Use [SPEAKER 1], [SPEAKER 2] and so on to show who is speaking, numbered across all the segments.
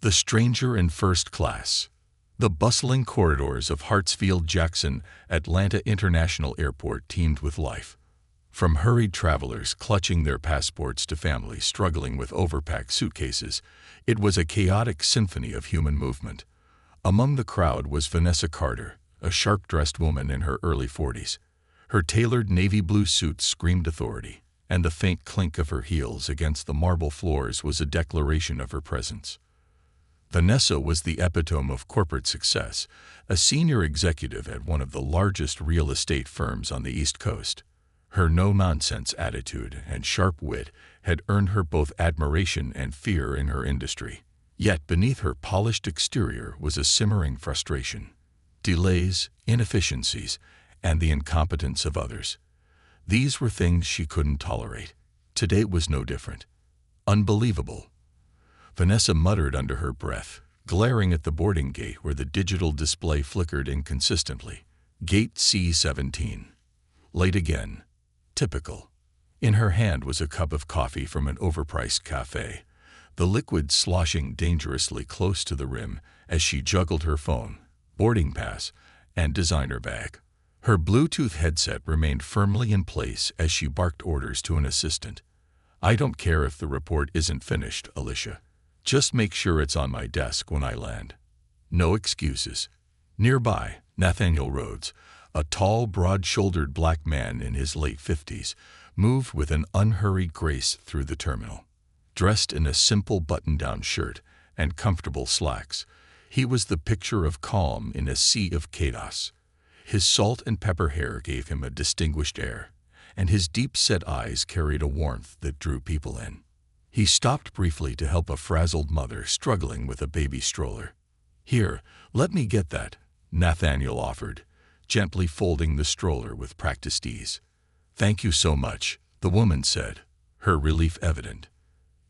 [SPEAKER 1] The stranger in first class. The bustling corridors of Hartsfield-Jackson Atlanta International Airport teemed with life. From hurried travelers clutching their passports to families struggling with overpacked suitcases, it was a chaotic symphony of human movement. Among the crowd was Vanessa Carter, a sharp-dressed woman in her early 40s. Her tailored navy blue suit screamed authority, and the faint clink of her heels against the marble floors was a declaration of her presence. Vanessa was the epitome of corporate success, a senior executive at one of the largest real estate firms on the East Coast. Her no-nonsense attitude and sharp wit had earned her both admiration and fear in her industry. Yet beneath her polished exterior was a simmering frustration. Delays, inefficiencies, and the incompetence of others. These were things she couldn't tolerate. Today was no different. Unbelievable. Vanessa muttered under her breath, glaring at the boarding gate where the digital display flickered inconsistently. Gate C-17. Late again. Typical. In her hand was a cup of coffee from an overpriced cafe, the liquid sloshing dangerously close to the rim as she juggled her phone, boarding pass, and designer bag. Her Bluetooth headset remained firmly in place as she barked orders to an assistant. "I don't care if the report isn't finished, Alicia. Just make sure it's on my desk when I land. No excuses." Nearby, Nathaniel Rhodes, a tall, broad-shouldered black man in his late 50s, moved with an unhurried grace through the terminal. Dressed in a simple button-down shirt and comfortable slacks, he was the picture of calm in a sea of chaos. His salt and pepper hair gave him a distinguished air, and his deep-set eyes carried a warmth that drew people in. He stopped briefly to help a frazzled mother struggling with a baby stroller. "Here, let me get that," Nathaniel offered, gently folding the stroller with practiced ease. "Thank you so much," the woman said, her relief evident.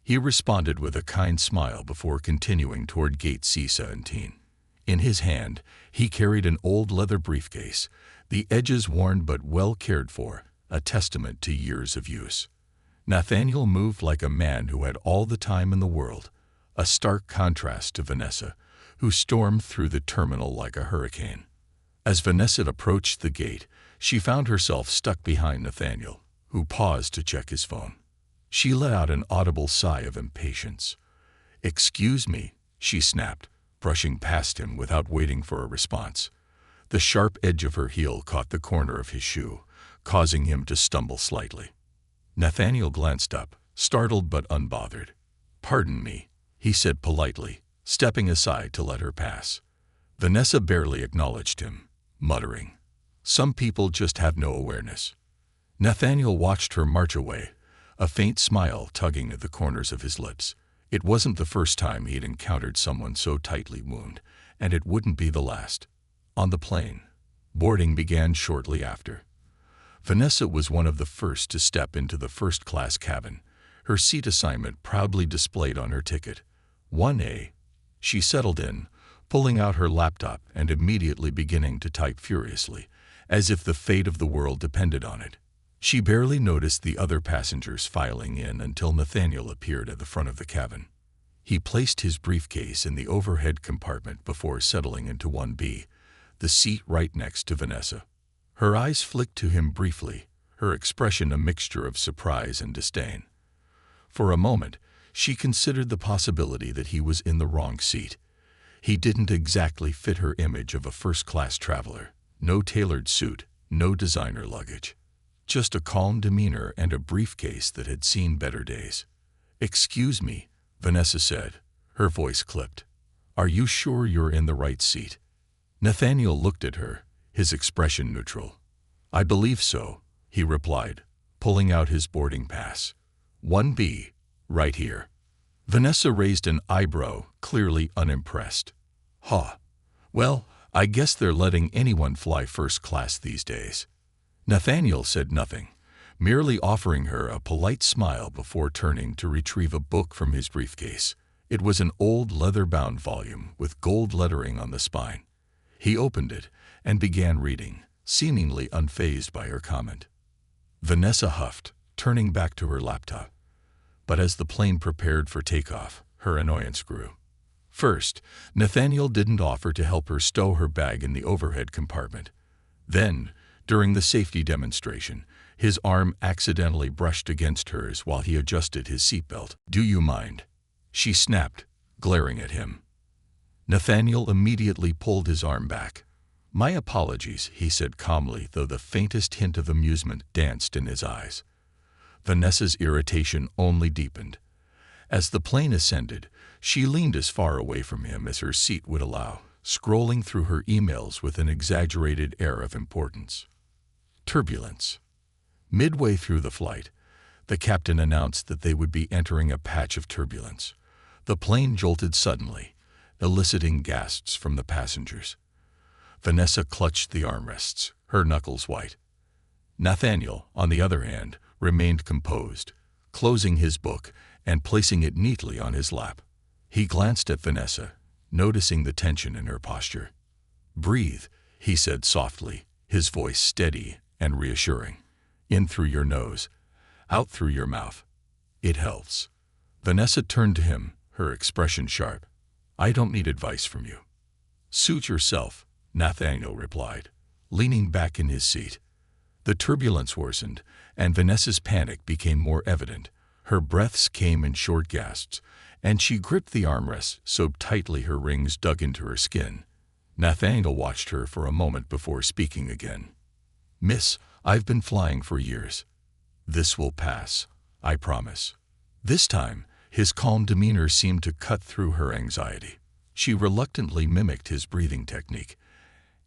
[SPEAKER 1] He responded with a kind smile before continuing toward gate C-17. In his hand, he carried an old leather briefcase, the edges worn but well cared for, a testament to years of use. Nathaniel moved like a man who had all the time in the world, a stark contrast to Vanessa, who stormed through the terminal like a hurricane. As Vanessa approached the gate, she found herself stuck behind Nathaniel, who paused to check his phone. She let out an audible sigh of impatience. "Excuse me," she snapped, brushing past him without waiting for a response. The sharp edge of her heel caught the corner of his shoe, causing him to stumble slightly. Nathaniel glanced up, startled but unbothered. "Pardon me," he said politely, stepping aside to let her pass. Vanessa barely acknowledged him, muttering, "Some people just have no awareness." Nathaniel watched her march away, a faint smile tugging at the corners of his lips. It wasn't the first time he'd encountered someone so tightly wound, and it wouldn't be the last. On the plane, boarding began shortly after. Vanessa was one of the first to step into the first-class cabin, her seat assignment proudly displayed on her ticket. 1A. She settled in, pulling out her laptop and immediately beginning to type furiously, as if the fate of the world depended on it. She barely noticed the other passengers filing in until Nathaniel appeared at the front of the cabin. He placed his briefcase in the overhead compartment before settling into 1B, the seat right next to Vanessa. Her eyes flicked to him briefly, her expression a mixture of surprise and disdain. For a moment, she considered the possibility that he was in the wrong seat. He didn't exactly fit her image of a first-class traveler. No tailored suit, no designer luggage. Just a calm demeanor and a briefcase that had seen better days. "Excuse me," Vanessa said, her voice clipped. "Are you sure you're in the right seat?" Nathaniel looked at her, his expression neutral. "I believe so," he replied, pulling out his boarding pass. 1B, right here." Vanessa raised an eyebrow, clearly unimpressed. "Huh. Well, I guess they're letting anyone fly first class these days." Nathaniel said nothing, merely offering her a polite smile before turning to retrieve a book from his briefcase. It was an old leather-bound volume with gold lettering on the spine. He opened it and began reading, seemingly unfazed by her comment. Vanessa huffed, turning back to her laptop. But as the plane prepared for takeoff, her annoyance grew. First, Nathaniel didn't offer to help her stow her bag in the overhead compartment. Then, during the safety demonstration, his arm accidentally brushed against hers while he adjusted his seatbelt. "Do you mind?" she snapped, glaring at him. Nathaniel immediately pulled his arm back. "My apologies," he said calmly, though the faintest hint of amusement danced in his eyes. Vanessa's irritation only deepened. As the plane ascended, she leaned as far away from him as her seat would allow, scrolling through her emails with an exaggerated air of importance. Turbulence. Midway through the flight, the captain announced that they would be entering a patch of turbulence. The plane jolted suddenly, eliciting gasps from the passengers. Vanessa clutched the armrests, her knuckles white. Nathaniel, on the other hand, remained composed, closing his book and placing it neatly on his lap. He glanced at Vanessa, noticing the tension in her posture. "Breathe," he said softly, his voice steady and reassuring. "In through your nose, out through your mouth. It helps." Vanessa turned to him, her expression sharp. "I don't need advice from you." "Suit yourself," Nathaniel replied, leaning back in his seat. The turbulence worsened, and Vanessa's panic became more evident. Her breaths came in short gasps, and she gripped the armrests so tightly her rings dug into her skin. Nathaniel watched her for a moment before speaking again. "Miss, I've been flying for years. This will pass, I promise." This time, his calm demeanor seemed to cut through her anxiety. She reluctantly mimicked his breathing technique,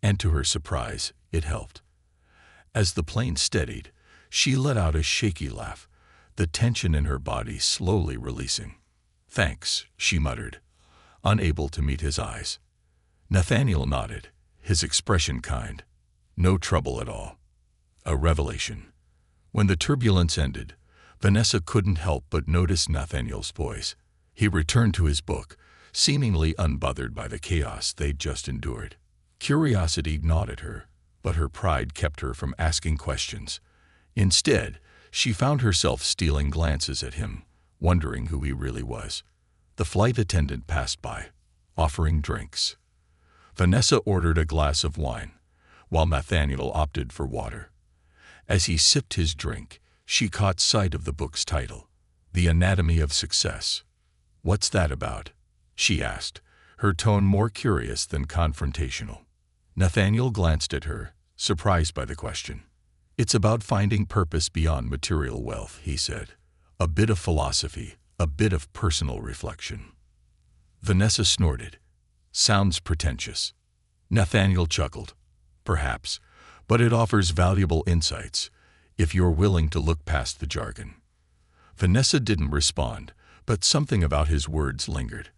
[SPEAKER 1] and to her surprise, it helped. As the plane steadied, she let out a shaky laugh, the tension in her body slowly releasing. "Thanks," she muttered, unable to meet his eyes. Nathaniel nodded, his expression kind. "No trouble at all." A revelation. When the turbulence ended, Vanessa couldn't help but notice Nathaniel's voice. He returned to his book, seemingly unbothered by the chaos they'd just endured. Curiosity gnawed at her, but her pride kept her from asking questions. Instead, she found herself stealing glances at him, wondering who he really was. The flight attendant passed by, offering drinks. Vanessa ordered a glass of wine, while Nathaniel opted for water. As he sipped his drink, she caught sight of the book's title, The Anatomy of Success. "What's that about?" she asked, her tone more curious than confrontational. Nathaniel glanced at her, surprised by the question. "It's about finding purpose beyond material wealth," he said. "A bit of philosophy, a bit of personal reflection." Vanessa snorted. "Sounds pretentious." Nathaniel chuckled. "Perhaps, but it offers valuable insights, if you're willing to look past the jargon." Vanessa didn't respond, but something about his words lingered.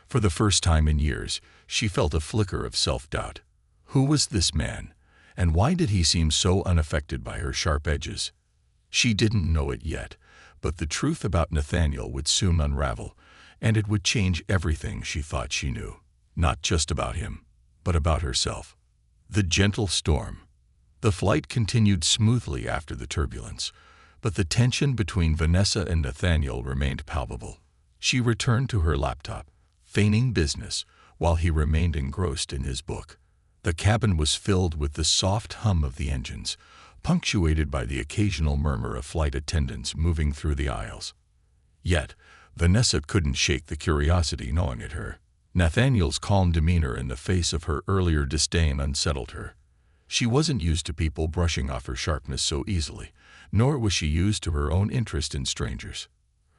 [SPEAKER 1] For the first time in years, she felt a flicker of self-doubt. Who was this man, and why did he seem so unaffected by her sharp edges? She didn't know it yet, but the truth about Nathaniel would soon unravel, and it would change everything she thought she knew. Not just about him, but about herself. The gentle storm. The flight continued smoothly after the turbulence, but the tension between Vanessa and Nathaniel remained palpable. She returned to her laptop, feigning business, while he remained engrossed in his book. The cabin was filled with the soft hum of the engines, punctuated by the occasional murmur of flight attendants moving through the aisles. Yet, Vanessa couldn't shake the curiosity gnawing at her. Nathaniel's calm demeanor in the face of her earlier disdain unsettled her. She wasn't used to people brushing off her sharpness so easily, nor was she used to her own interest in strangers.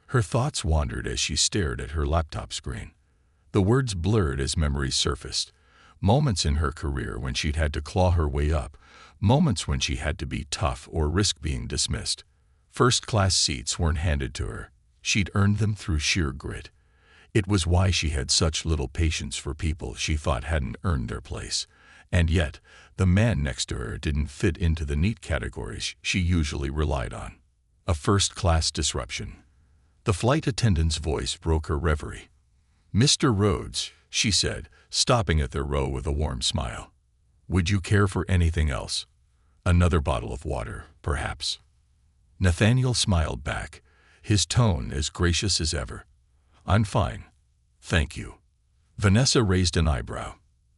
[SPEAKER 1] Her thoughts wandered as she stared at her laptop screen. The words blurred as memories surfaced. Moments in her career when she'd had to claw her way up, moments when she had to be tough or risk being dismissed. First-class seats weren't handed to her. She'd earned them through sheer grit. It was why she had such little patience for people she thought hadn't earned their place. And yet, the man next to her didn't fit into the neat categories she usually relied on. A first-class disruption. The flight attendant's voice broke her reverie. "Mr. Rhodes," she said, stopping at their row with a warm smile. "Would you care for anything else? Another bottle of water, perhaps?" Nathaniel smiled back, his tone as gracious as ever. "I'm fine. Thank you." Vanessa raised an eyebrow.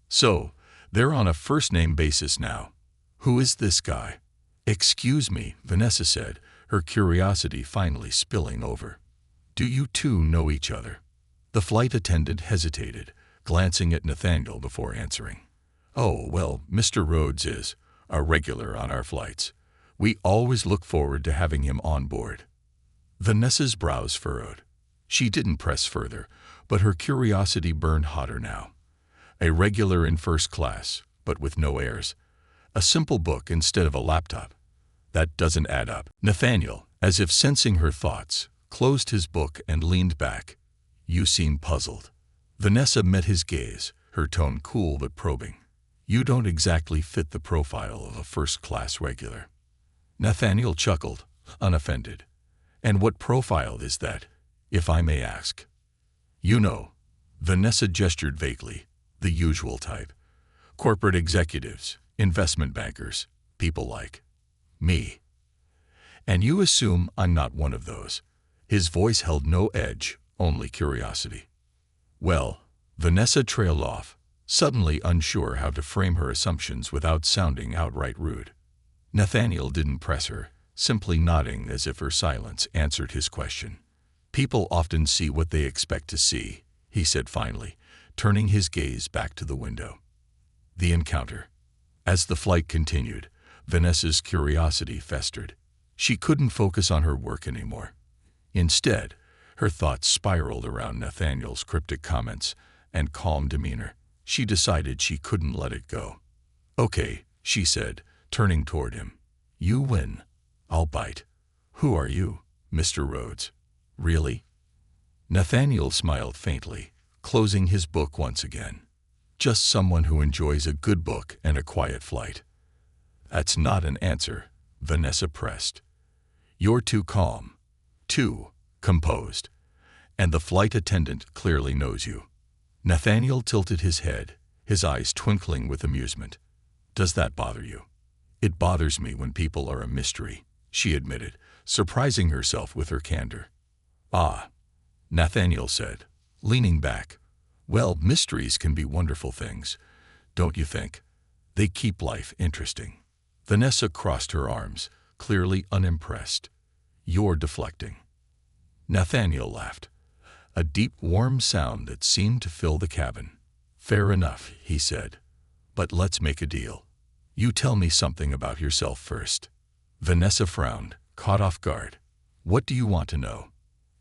[SPEAKER 1] So, they're on a first-name basis now. Who is this guy? Excuse me, Vanessa said, her curiosity finally spilling over. Do you two know each other? The flight attendant hesitated, glancing at Nathaniel before answering. Oh, well, Mr. Rhodes is a regular on our flights. We always look forward to having him on board. Vanessa's brows furrowed. She didn't press further, but her curiosity burned hotter now. A regular in first class, but with no airs. A simple book instead of a laptop. That doesn't add up. Nathaniel, as if sensing her thoughts, closed his book and leaned back. You seem puzzled. Vanessa met his gaze, her tone cool but probing. You don't exactly fit the profile of a first-class regular. Nathaniel chuckled, unoffended. And what profile is that, if I may ask? You know, Vanessa gestured vaguely, the usual type. Corporate executives, investment bankers, people like me. And you assume I'm not one of those. His voice held no edge, only curiosity. Well, Vanessa trailed off, suddenly unsure how to frame her assumptions without sounding outright rude. Nathaniel didn't press her, simply nodding as if her silence answered his question. People often see what they expect to see, he said finally, turning his gaze back to the window. The encounter. As the flight continued, Vanessa's curiosity festered. She couldn't focus on her work anymore. Instead, her thoughts spiraled around Nathaniel's cryptic comments and calm demeanor. She decided she couldn't let it go. Okay, she said, turning toward him. You win. I'll bite. Who are you, Mr. Rhodes? Really? Nathaniel smiled faintly, closing his book once again. Just someone who enjoys a good book and a quiet flight. That's not an answer, Vanessa pressed. You're too calm, too composed, and the flight attendant clearly knows you. Nathaniel tilted his head, his eyes twinkling with amusement. Does that bother you? It bothers me when people are a mystery, she admitted, surprising herself with her candor. Ah, Nathaniel said, leaning back. Well, mysteries can be wonderful things, don't you think? They keep life interesting. Vanessa crossed her arms, clearly unimpressed. You're deflecting. Nathaniel laughed. A deep, warm sound that seemed to fill the cabin. Fair enough, he said. But let's make a deal. You tell me something about yourself first. Vanessa frowned, caught off guard. What do you want to know?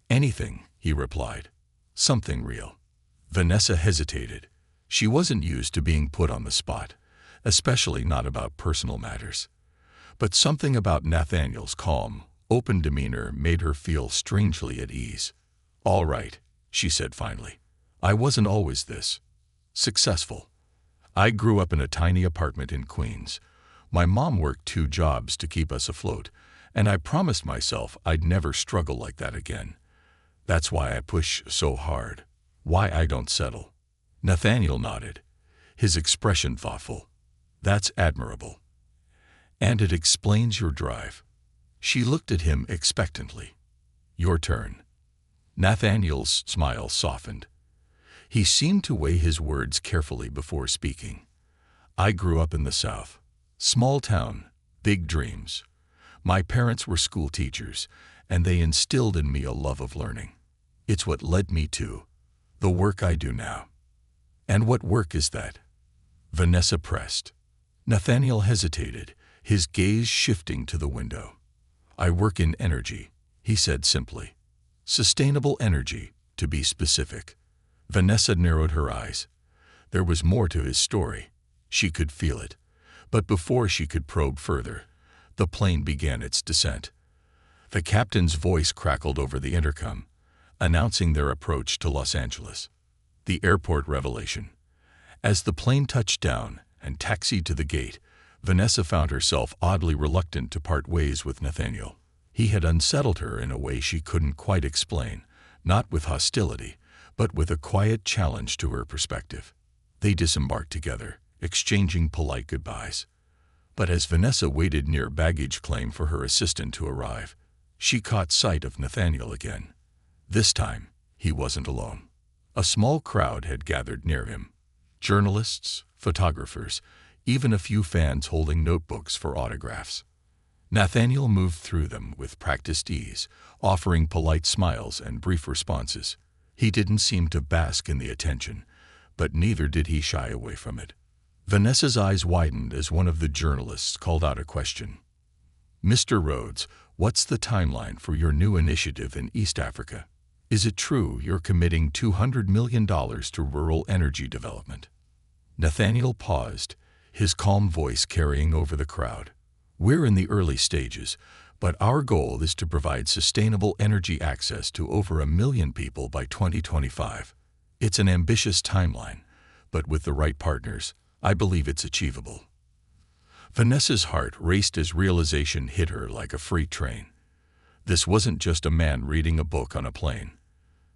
[SPEAKER 1] Anything, he replied. Something real. Vanessa hesitated. She wasn't used to being put on the spot, especially not about personal matters. But something about Nathaniel's calm, open demeanor made her feel strangely at ease. All right, she said finally. I wasn't always this successful. I grew up in a tiny apartment in Queens. My mom worked 2 jobs to keep us afloat, and I promised myself I'd never struggle like that again. That's why I push so hard. Why I don't settle. Nathaniel nodded, his expression thoughtful. That's admirable. And it explains your drive. She looked at him expectantly. Your turn. Nathaniel's smile softened. He seemed to weigh his words carefully before speaking. I grew up in the South. Small town, big dreams. My parents were school teachers, and they instilled in me a love of learning. It's what led me to the work I do now. And what work is that? Vanessa pressed. Nathaniel hesitated, his gaze shifting to the window. I work in energy, he said simply. Sustainable energy, to be specific. Vanessa narrowed her eyes. There was more to his story. She could feel it. But before she could probe further, the plane began its descent. The captain's voice crackled over the intercom, announcing their approach to Los Angeles. The airport revelation. As the plane touched down and taxied to the gate, Vanessa found herself oddly reluctant to part ways with Nathaniel. He had unsettled her in a way she couldn't quite explain, not with hostility, but with a quiet challenge to her perspective. They disembarked together, exchanging polite goodbyes. But as Vanessa waited near baggage claim for her assistant to arrive, she caught sight of Nathaniel again. This time, he wasn't alone. A small crowd had gathered near him. Journalists, photographers, even a few fans holding notebooks for autographs. Nathaniel moved through them with practiced ease, offering polite smiles and brief responses. He didn't seem to bask in the attention, but neither did he shy away from it. Vanessa's eyes widened as one of the journalists called out a question. "Mr. Rhodes, what's the timeline for your new initiative in East Africa? Is it true you're committing $200 million to rural energy development?" Nathaniel paused, his calm voice carrying over the crowd. "We're in the early stages, but our goal is to provide sustainable energy access to over 1 million people by 2025. It's an ambitious timeline, but with the right partners, I believe it's achievable." Vanessa's heart raced as realization hit her like a freight train. This wasn't just a man reading a book on a plane.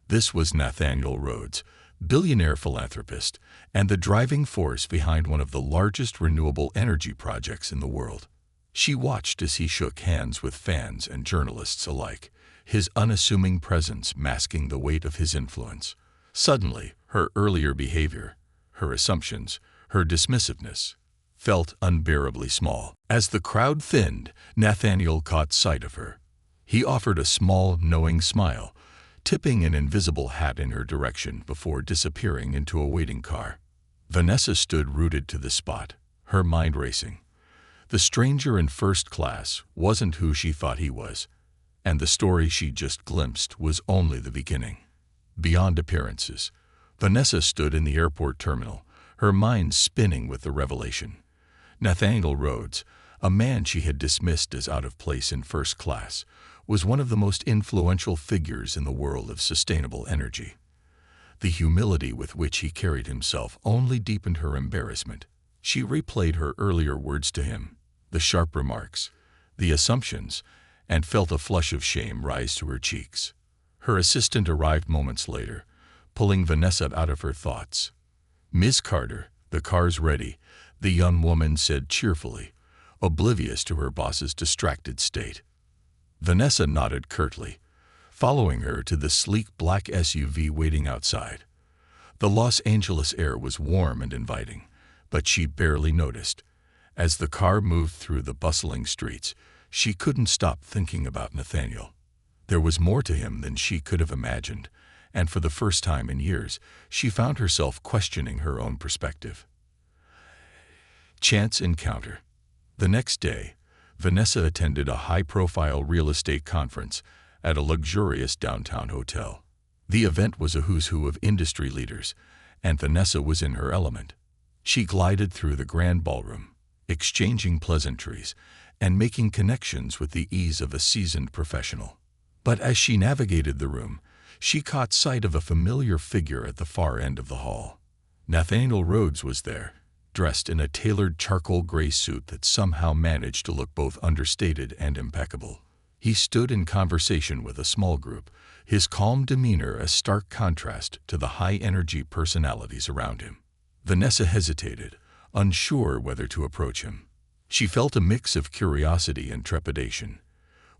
[SPEAKER 1] This was Nathaniel Rhodes, billionaire philanthropist, and the driving force behind one of the largest renewable energy projects in the world. She watched as he shook hands with fans and journalists alike, his unassuming presence masking the weight of his influence. Suddenly, her earlier behavior, her assumptions, her dismissiveness, felt unbearably small. As the crowd thinned, Nathaniel caught sight of her. He offered a small, knowing smile, tipping an invisible hat in her direction before disappearing into a waiting car. Vanessa stood rooted to the spot, her mind racing. The stranger in first class wasn't who she thought he was, and the story she just glimpsed was only the beginning. Beyond appearances, Vanessa stood in the airport terminal, her mind spinning with the revelation. Nathaniel Rhodes, a man she had dismissed as out of place in first class, was one of the most influential figures in the world of sustainable energy. The humility with which he carried himself only deepened her embarrassment. She replayed her earlier words to him, the sharp remarks, the assumptions, and felt a flush of shame rise to her cheeks. Her assistant arrived moments later, pulling Vanessa out of her thoughts. "Miss Carter, the car's ready," the young woman said cheerfully, oblivious to her boss's distracted state. Vanessa nodded curtly, following her to the sleek black SUV waiting outside. The Los Angeles air was warm and inviting, but she barely noticed. As the car moved through the bustling streets, she couldn't stop thinking about Nathaniel. There was more to him than she could have imagined, and for the first time in years, she found herself questioning her own perspective. Chance encounter. The next day, Vanessa attended a high-profile real estate conference at a luxurious downtown hotel. The event was a who's who of industry leaders, and Vanessa was in her element. She glided through the grand ballroom, exchanging pleasantries and making connections with the ease of a seasoned professional. But as she navigated the room, she caught sight of a familiar figure at the far end of the hall. Nathaniel Rhodes was there, dressed in a tailored charcoal gray suit that somehow managed to look both understated and impeccable. He stood in conversation with a small group, his calm demeanor a stark contrast to the high-energy personalities around him. Vanessa hesitated, unsure whether to approach him. She felt a mix of curiosity and trepidation.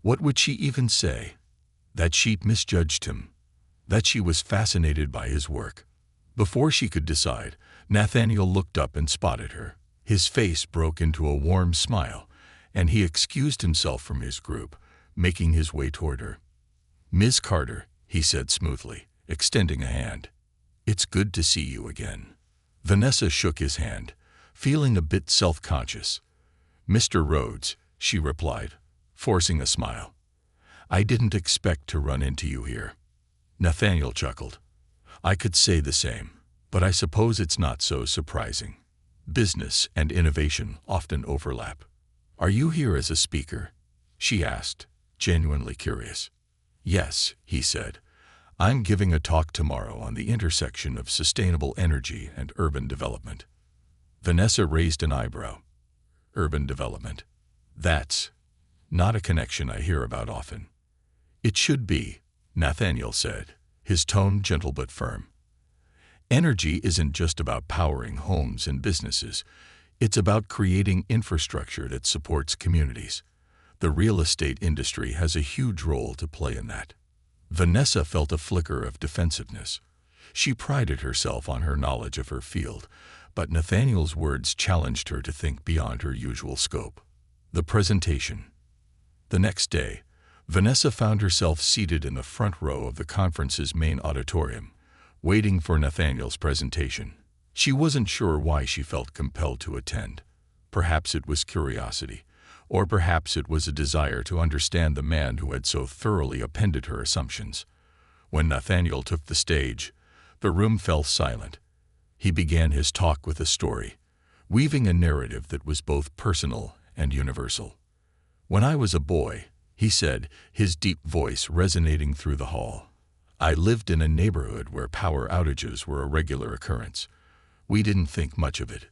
[SPEAKER 1] What would she even say? That she'd misjudged him? That she was fascinated by his work? Before she could decide, Nathaniel looked up and spotted her. His face broke into a warm smile, and he excused himself from his group, making his way toward her. "Ms. Carter," he said smoothly, extending a hand. "It's good to see you again." Vanessa shook his hand, feeling a bit self-conscious. "Mr. Rhodes," she replied, forcing a smile. "I didn't expect to run into you here." Nathaniel chuckled. "I could say the same, but I suppose it's not so surprising. Business and innovation often overlap." "Are you here as a speaker?" she asked, genuinely curious. "Yes," he said. "I'm giving a talk tomorrow on the intersection of sustainable energy and urban development." Vanessa raised an eyebrow. "Urban development? That's not a connection I hear about often." "It should be," Nathaniel said, his tone gentle but firm. "Energy isn't just about powering homes and businesses. It's about creating infrastructure that supports communities. The real estate industry has a huge role to play in that." Vanessa felt a flicker of defensiveness. She prided herself on her knowledge of her field, but Nathaniel's words challenged her to think beyond her usual scope. The presentation. The next day, Vanessa found herself seated in the front row of the conference's main auditorium, waiting for Nathaniel's presentation. She wasn't sure why she felt compelled to attend. Perhaps it was curiosity, or perhaps it was a desire to understand the man who had so thoroughly appended her assumptions. When Nathaniel took the stage, the room fell silent. He began his talk with a story, weaving a narrative that was both personal and universal. "When I was a boy," he said, his deep voice resonating through the hall, "I lived in a neighborhood where power outages were a regular occurrence. We didn't think much of it.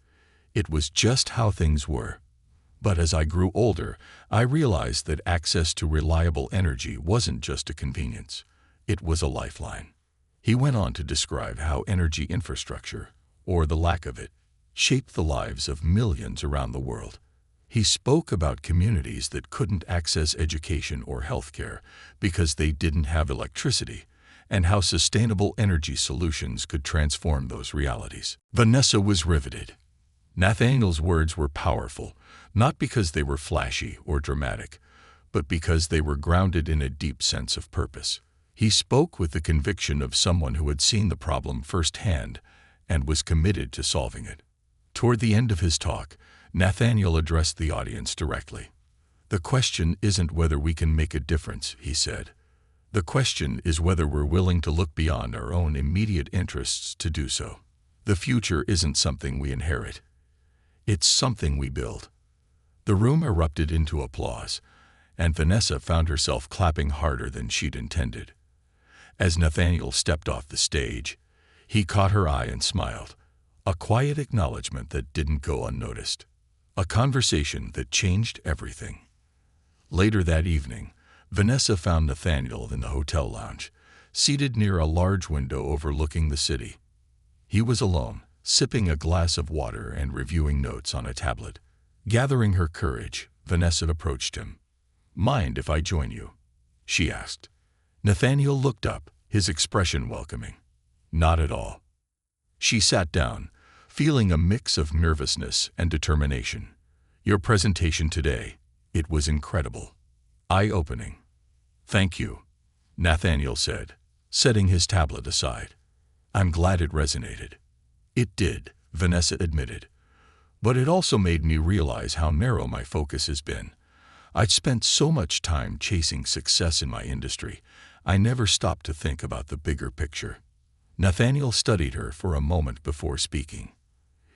[SPEAKER 1] It was just how things were. But as I grew older, I realized that access to reliable energy wasn't just a convenience. It was a lifeline." He went on to describe how energy infrastructure, or the lack of it, shaped the lives of millions around the world. He spoke about communities that couldn't access education or healthcare because they didn't have electricity, and how sustainable energy solutions could transform those realities. Vanessa was riveted. Nathaniel's words were powerful, not because they were flashy or dramatic, but because they were grounded in a deep sense of purpose. He spoke with the conviction of someone who had seen the problem firsthand and was committed to solving it. Toward the end of his talk, Nathaniel addressed the audience directly. "The question isn't whether we can make a difference," he said. "The question is whether we're willing to look beyond our own immediate interests to do so. The future isn't something we inherit. It's something we build." The room erupted into applause, and Vanessa found herself clapping harder than she'd intended. As Nathaniel stepped off the stage, he caught her eye and smiled, a quiet acknowledgement that didn't go unnoticed. A conversation that changed everything. Later that evening, Vanessa found Nathaniel in the hotel lounge, seated near a large window overlooking the city. He was alone, sipping a glass of water and reviewing notes on a tablet. Gathering her courage, Vanessa approached him. "Mind if I join you?" she asked. Nathaniel looked up, his expression welcoming. "Not at all." She sat down, feeling a mix of nervousness and determination. "Your presentation today, it was incredible. Eye-opening." "Thank you," Nathaniel said, setting his tablet aside. "I'm glad it resonated." "It did," Vanessa admitted. "But it also made me realize how narrow my focus has been. I'd spent so much time chasing success in my industry, I never stopped to think about the bigger picture." Nathaniel studied her for a moment before speaking.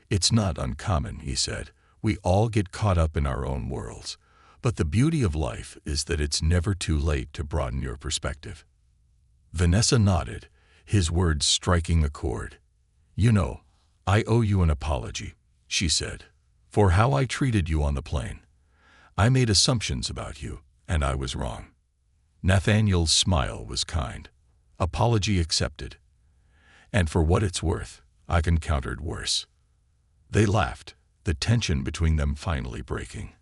[SPEAKER 1] "It's not uncommon," he said. "We all get caught up in our own worlds. But the beauty of life is that it's never too late to broaden your perspective." Vanessa nodded, his words striking a chord. "You know, I owe you an apology," she said, "for how I treated you on the plane. I made assumptions about you, and I was wrong." Nathaniel's smile was kind. "Apology accepted. And for what it's worth, I've encountered worse." They laughed, the tension between them finally breaking.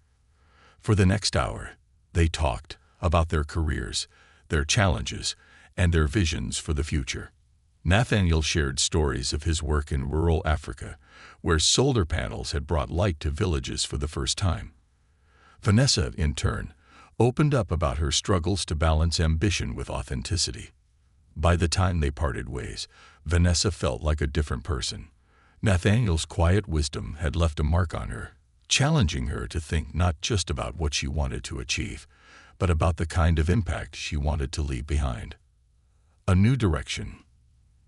[SPEAKER 1] For the next hour, they talked about their careers, their challenges, and their visions for the future. Nathaniel shared stories of his work in rural Africa, where solar panels had brought light to villages for the first time. Vanessa, in turn, opened up about her struggles to balance ambition with authenticity. By the time they parted ways, Vanessa felt like a different person. Nathaniel's quiet wisdom had left a mark on her, challenging her to think not just about what she wanted to achieve, but about the kind of impact she wanted to leave behind. A new direction.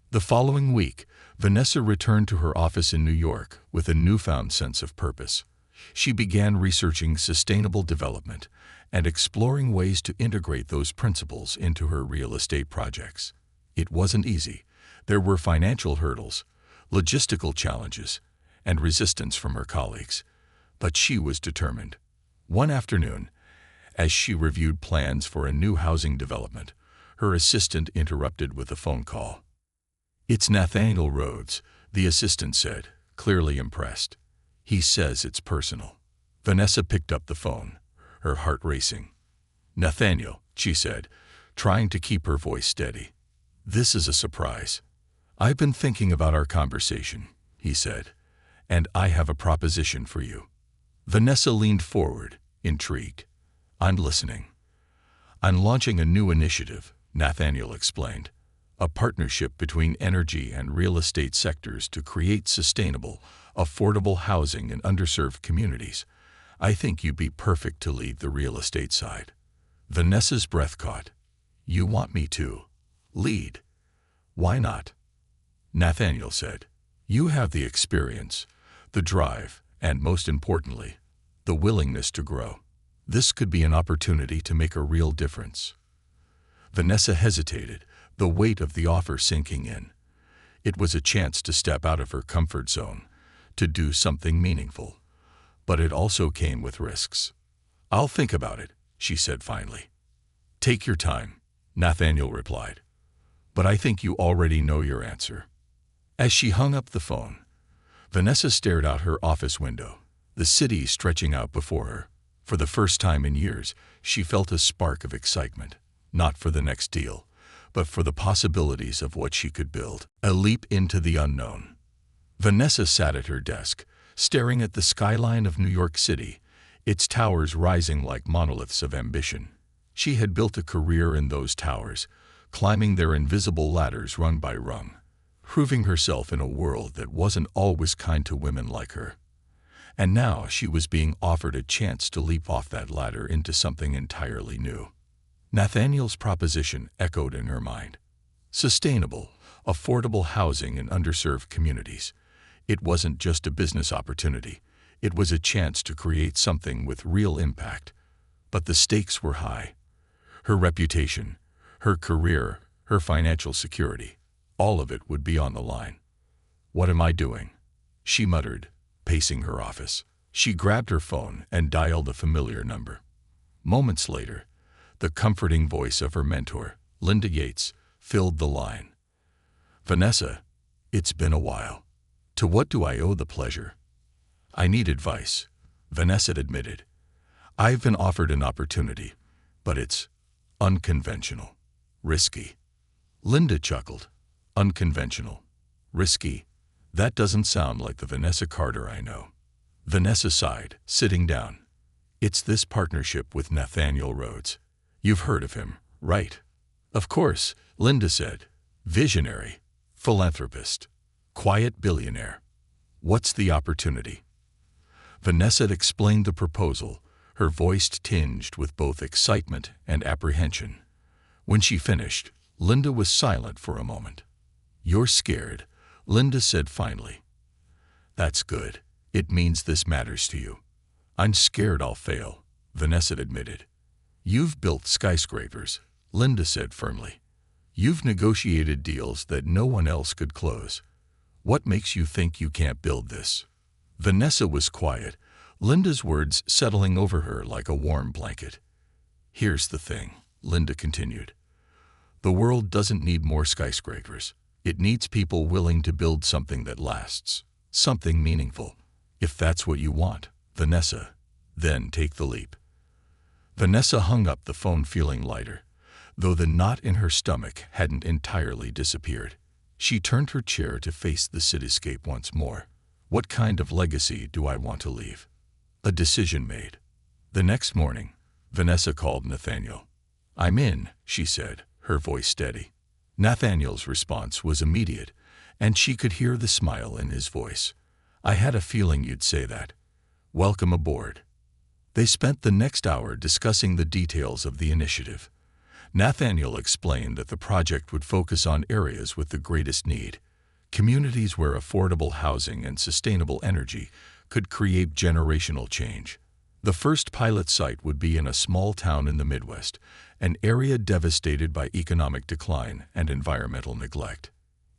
[SPEAKER 1] The following week, Vanessa returned to her office in New York with a newfound sense of purpose. She began researching sustainable development and exploring ways to integrate those principles into her real estate projects. It wasn't easy. There were financial hurdles, logistical challenges, and resistance from her colleagues. But she was determined. One afternoon, as she reviewed plans for a new housing development, her assistant interrupted with a phone call. "It's Nathaniel Rhodes," the assistant said, clearly impressed. "He says it's personal." Vanessa picked up the phone, her heart racing. "Nathaniel," she said, trying to keep her voice steady. "This is a surprise. "I've been thinking about our conversation," he said, "and I have a proposition for you." Vanessa leaned forward, intrigued. "I'm listening." "I'm launching a new initiative," Nathaniel explained, "a partnership between energy and real estate sectors to create sustainable, affordable housing in underserved communities. I think you'd be perfect to lead the real estate side." Vanessa's breath caught. "You want me to lead?" "Why not?" Nathaniel said. "You have the experience, the drive, and most importantly, the willingness to grow. This could be an opportunity to make a real difference." Vanessa hesitated, the weight of the offer sinking in. It was a chance to step out of her comfort zone, to do something meaningful. But it also came with risks. "I'll think about it," she said finally. "Take your time," Nathaniel replied. "But I think you already know your answer." As she hung up the phone, Vanessa stared out her office window, the city stretching out before her. For the first time in years, she felt a spark of excitement, not for the next deal, but for the possibilities of what she could build. A leap into the unknown. Vanessa sat at her desk, staring at the skyline of New York City, its towers rising like monoliths of ambition. She had built a career in those towers, climbing their invisible ladders rung by rung, proving herself in a world that wasn't always kind to women like her. And now she was being offered a chance to leap off that ladder into something entirely new. Nathaniel's proposition echoed in her mind. Sustainable, affordable housing in underserved communities. It wasn't just a business opportunity. It was a chance to create something with real impact. But the stakes were high. Her reputation, her career, her financial security, all of it would be on the line. "What am I doing?" she muttered, pacing her office. She grabbed her phone and dialed a familiar number. Moments later, the comforting voice of her mentor, Linda Yates, filled the line. "Vanessa, it's been a while. To what do I owe the pleasure?" "I need advice," Vanessa admitted. "I've been offered an opportunity, but it's unconventional, risky." Linda chuckled. "Unconventional, risky. That doesn't sound like the Vanessa Carter I know." Vanessa sighed, sitting down. "It's this partnership with Nathaniel Rhodes. You've heard of him, right?" "Of course," Linda said. "Visionary, philanthropist, quiet billionaire. What's the opportunity?" Vanessa explained the proposal, her voice tinged with both excitement and apprehension. When she finished, Linda was silent for a moment. "You're scared," Linda said finally. "That's good. It means this matters to you." "I'm scared I'll fail," Vanessa admitted. "You've built skyscrapers," Linda said firmly. "You've negotiated deals that no one else could close. What makes you think you can't build this?" Vanessa was quiet, Linda's words settling over her like a warm blanket. "Here's the thing," Linda continued. "The world doesn't need more skyscrapers. It needs people willing to build something that lasts, something meaningful. If that's what you want, Vanessa, then take the leap." Vanessa hung up the phone feeling lighter, though the knot in her stomach hadn't entirely disappeared. She turned her chair to face the cityscape once more. What kind of legacy do I want to leave? A decision made. The next morning, Vanessa called Nathaniel. "I'm in," she said, her voice steady. Nathaniel's response was immediate, and she could hear the smile in his voice. "I had a feeling you'd say that. Welcome aboard." They spent the next hour discussing the details of the initiative. Nathaniel explained that the project would focus on areas with the greatest need, communities where affordable housing and sustainable energy could create generational change. The first pilot site would be in a small town in the Midwest, an area devastated by economic decline and environmental neglect.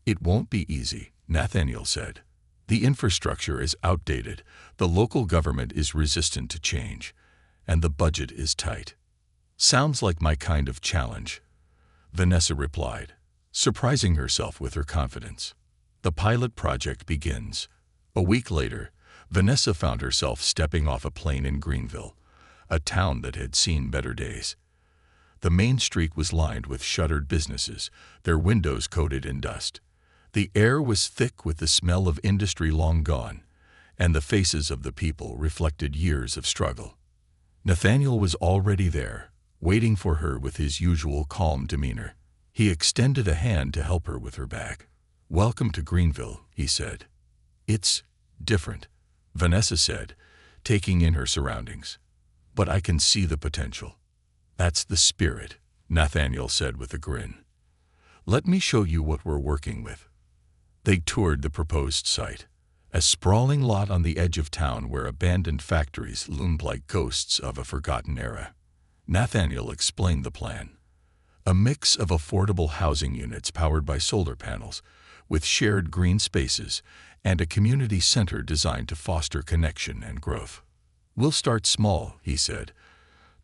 [SPEAKER 1] "It won't be easy," Nathaniel said. "The infrastructure is outdated, the local government is resistant to change, and the budget is tight." "Sounds like my kind of challenge," Vanessa replied, surprising herself with her confidence. The pilot project begins. A week later, Vanessa found herself stepping off a plane in Greenville, a town that had seen better days. The main street was lined with shuttered businesses, their windows coated in dust. The air was thick with the smell of industry long gone, and the faces of the people reflected years of struggle. Nathaniel was already there, waiting for her with his usual calm demeanor. He extended a hand to help her with her bag. "Welcome to Greenville," he said. "It's different," Vanessa said, taking in her surroundings. "But I can see the potential." "That's the spirit," Nathaniel said with a grin. "Let me show you what we're working with." They toured the proposed site, a sprawling lot on the edge of town where abandoned factories loomed like ghosts of a forgotten era. Nathaniel explained the plan. A mix of affordable housing units powered by solar panels, with shared green spaces, and a community center designed to foster connection and growth. "We'll start small," he said,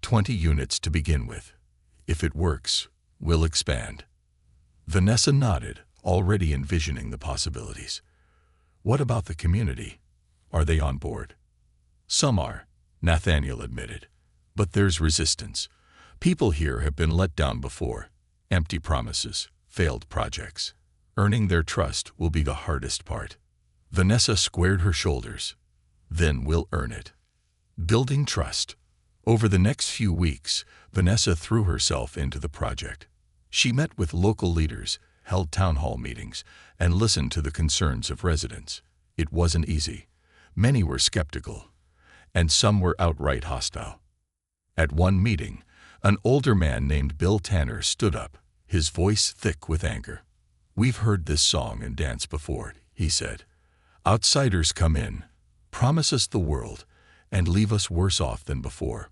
[SPEAKER 1] 20 units to begin with. "If it works, we'll expand." Vanessa nodded, already envisioning the possibilities. "What about the community? Are they on board?" "Some are," Nathaniel admitted. "But there's resistance. People here have been let down before. Empty promises, failed projects. Earning their trust will be the hardest part." Vanessa squared her shoulders. "Then we'll earn it." Building trust. Over the next few weeks, Vanessa threw herself into the project. She met with local leaders, held town hall meetings, and listened to the concerns of residents. It wasn't easy. Many were skeptical, and some were outright hostile. At one meeting, an older man named Bill Tanner stood up, his voice thick with anger. "We've heard this song and dance before," he said. "Outsiders come in, promise us the world, and leave us worse off than before.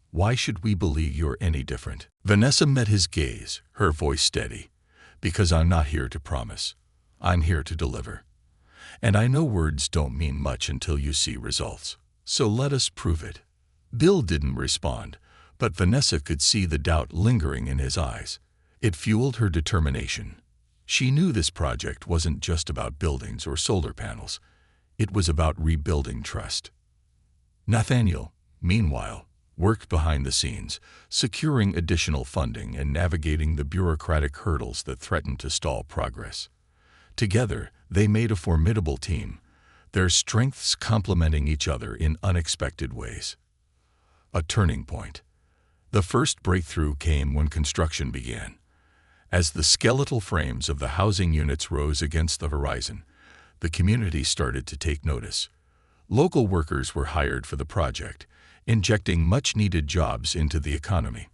[SPEAKER 1] Why should we believe you're any different?" Vanessa met his gaze, her voice steady. "Because I'm not here to promise. I'm here to deliver. And I know words don't mean much until you see results. So let us prove it." Bill didn't respond, but Vanessa could see the doubt lingering in his eyes. It fueled her determination. She knew this project wasn't just about buildings or solar panels. It was about rebuilding trust. Nathaniel, meanwhile, worked behind the scenes, securing additional funding and navigating the bureaucratic hurdles that threatened to stall progress. Together, they made a formidable team, their strengths complementing each other in unexpected ways. A turning point. The first breakthrough came when construction began. As the skeletal frames of the housing units rose against the horizon, the community started to take notice. Local workers were hired for the project, injecting much-needed jobs into the economy.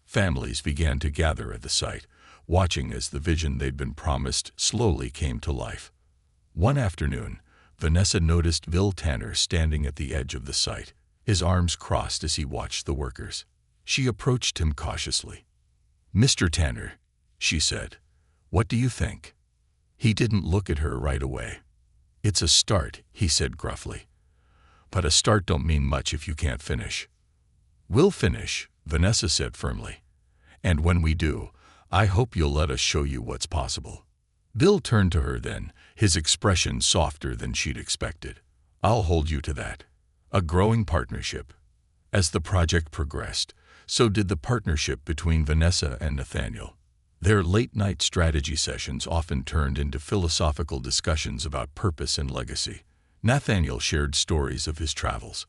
[SPEAKER 1] Families began to gather at the site, watching as the vision they'd been promised slowly came to life. One afternoon, Vanessa noticed Bill Tanner standing at the edge of the site, his arms crossed as he watched the workers. She approached him cautiously. "Mr. Tanner," she said, "what do you think?" He didn't look at her right away. "It's a start," he said gruffly. "But a start don't mean much if you can't finish." "We'll finish," Vanessa said firmly. "And when we do, I hope you'll let us show you what's possible." Bill turned to her then, his expression softer than she'd expected. "I'll hold you to that." A growing partnership. As the project progressed, so did the partnership between Vanessa and Nathaniel. Their late-night strategy sessions often turned into philosophical discussions about purpose and legacy. Nathaniel shared stories of his travels.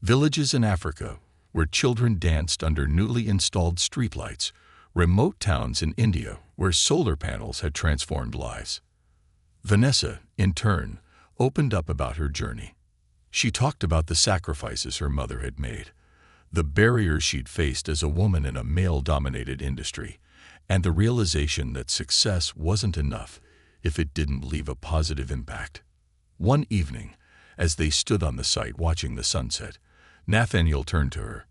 [SPEAKER 1] Villages in Africa, where children danced under newly installed streetlights, remote towns in India, where solar panels had transformed lives. Vanessa, in turn, opened up about her journey. She talked about the sacrifices her mother had made, the barriers she'd faced as a woman in a male-dominated industry, and the realization that success wasn't enough if it didn't leave a positive impact. One evening, as they stood on the site watching the sunset, Nathaniel turned to her.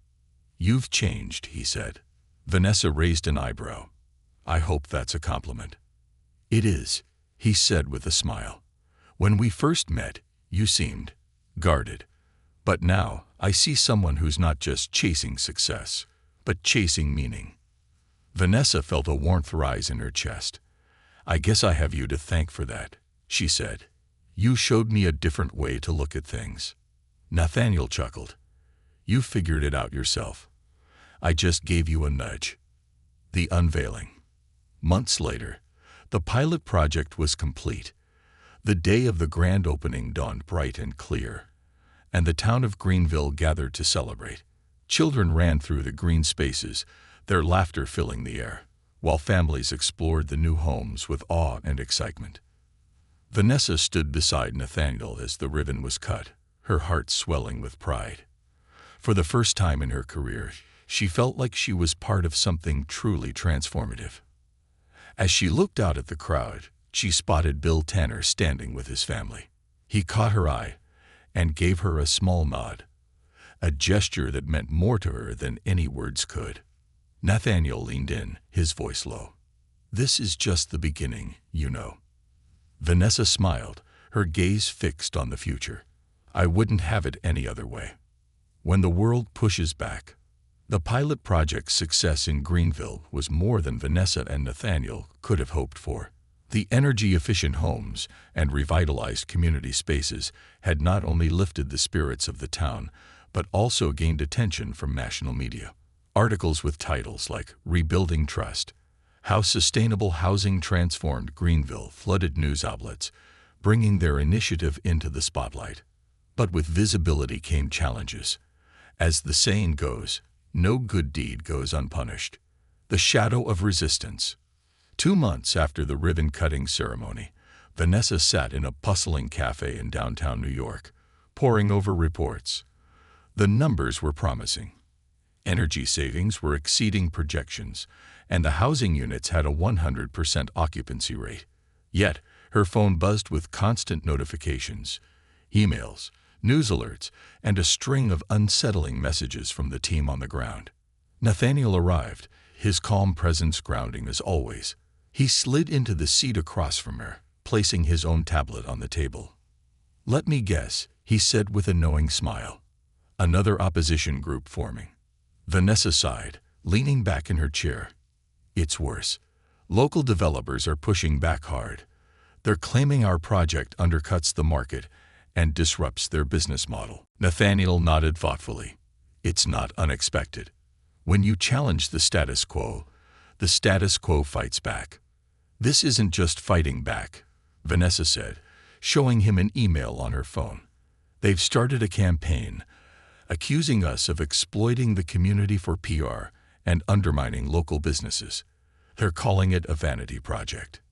[SPEAKER 1] "You've changed," he said. Vanessa raised an eyebrow. "I hope that's a compliment." "It is," he said with a smile. "When we first met, you seemed guarded. But now, I see someone who's not just chasing success, but chasing meaning." Vanessa felt a warmth rise in her chest. "I guess I have you to thank for that," she said. "You showed me a different way to look at things." Nathaniel chuckled. "You figured it out yourself. I just gave you a nudge." The unveiling. Months later, the pilot project was complete, The day of the grand opening dawned bright and clear, and the town of Greenville gathered to celebrate. Children ran through the green spaces, their laughter filling the air, while families explored the new homes with awe and excitement. Vanessa stood beside Nathaniel as the ribbon was cut, her heart swelling with pride. For the first time in her career, she felt like she was part of something truly transformative. As she looked out at the crowd, she spotted Bill Tanner standing with his family. He caught her eye and gave her a small nod, a gesture that meant more to her than any words could. Nathaniel leaned in, his voice low. "This is just the beginning, you know." Vanessa smiled, her gaze fixed on the future. "I wouldn't have it any other way." When the world pushes back, the pilot project's success in Greenville was more than Vanessa and Nathaniel could have hoped for. The energy-efficient homes and revitalized community spaces had not only lifted the spirits of the town, but also gained attention from national media. Articles with titles like "Rebuilding Trust," "How Sustainable Housing Transformed Greenville" flooded news outlets, bringing their initiative into the spotlight. But with visibility came challenges. As the saying goes, no good deed goes unpunished. The shadow of resistance. 2 months after the ribbon-cutting ceremony, Vanessa sat in a bustling cafe in downtown New York, poring over reports. The numbers were promising. Energy savings were exceeding projections, and the housing units had a 100% occupancy rate. Yet, her phone buzzed with constant notifications, emails, news alerts, and a string of unsettling messages from the team on the ground. Nathaniel arrived, his calm presence grounding as always. He slid into the seat across from her, placing his own tablet on the table. "Let me guess," he said with a knowing smile. "Another opposition group forming." Vanessa sighed, leaning back in her chair. "It's worse. Local developers are pushing back hard. They're claiming our project undercuts the market and disrupts their business model." Nathaniel nodded thoughtfully. "It's not unexpected. When you challenge the status quo fights back." "This isn't just fighting back," Vanessa said, showing him an email on her phone. "They've started a campaign, accusing us of exploiting the community for PR and undermining local businesses. They're calling it a vanity project."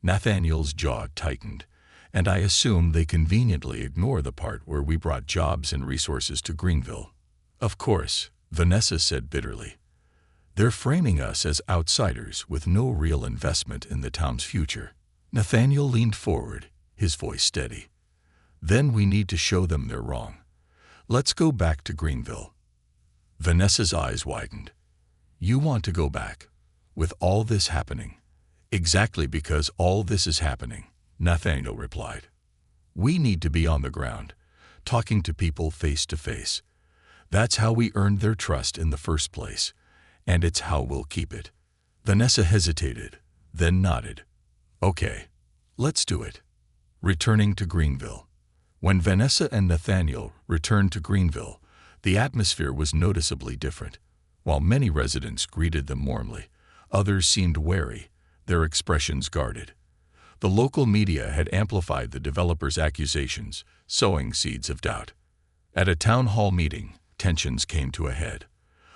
[SPEAKER 1] Nathaniel's jaw tightened, and I assume they conveniently ignore the part where we brought jobs and resources to Greenville. "Of course," Vanessa said bitterly. "They're framing us as outsiders with no real investment in the town's future." Nathaniel leaned forward, his voice steady. "Then we need to show them they're wrong. Let's go back to Greenville." Vanessa's eyes widened. "You want to go back? With all this happening?" "Exactly because all this is happening," Nathaniel replied. "We need to be on the ground, talking to people face to face. That's how we earned their trust in the first place, and it's how we'll keep it." Vanessa hesitated, then nodded. "Okay, let's do it." Returning to Greenville. When Vanessa and Nathaniel returned to Greenville, the atmosphere was noticeably different. While many residents greeted them warmly, others seemed wary, their expressions guarded. The local media had amplified the developers' accusations, sowing seeds of doubt. At a town hall meeting, tensions came to a head.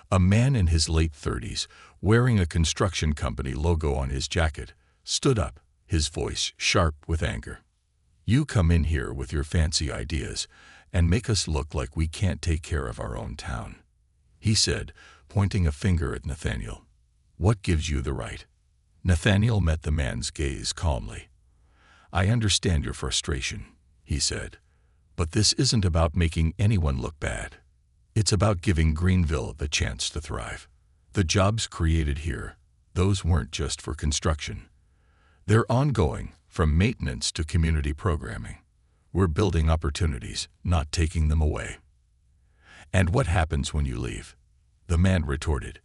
[SPEAKER 1] A man in his late 30s, wearing a construction company logo on his jacket, stood up, his voice sharp with anger. "You come in here with your fancy ideas and make us look like we can't take care of our own town," he said, pointing a finger at Nathaniel. "What gives you the right?" Nathaniel met the man's gaze calmly. "I understand your frustration," he said, "but this isn't about making anyone look bad. It's about giving Greenville the chance to thrive. The jobs created here, those weren't just for construction. They're ongoing, from maintenance to community programming. We're building opportunities, not taking them away." "And what happens when you leave?" the man retorted.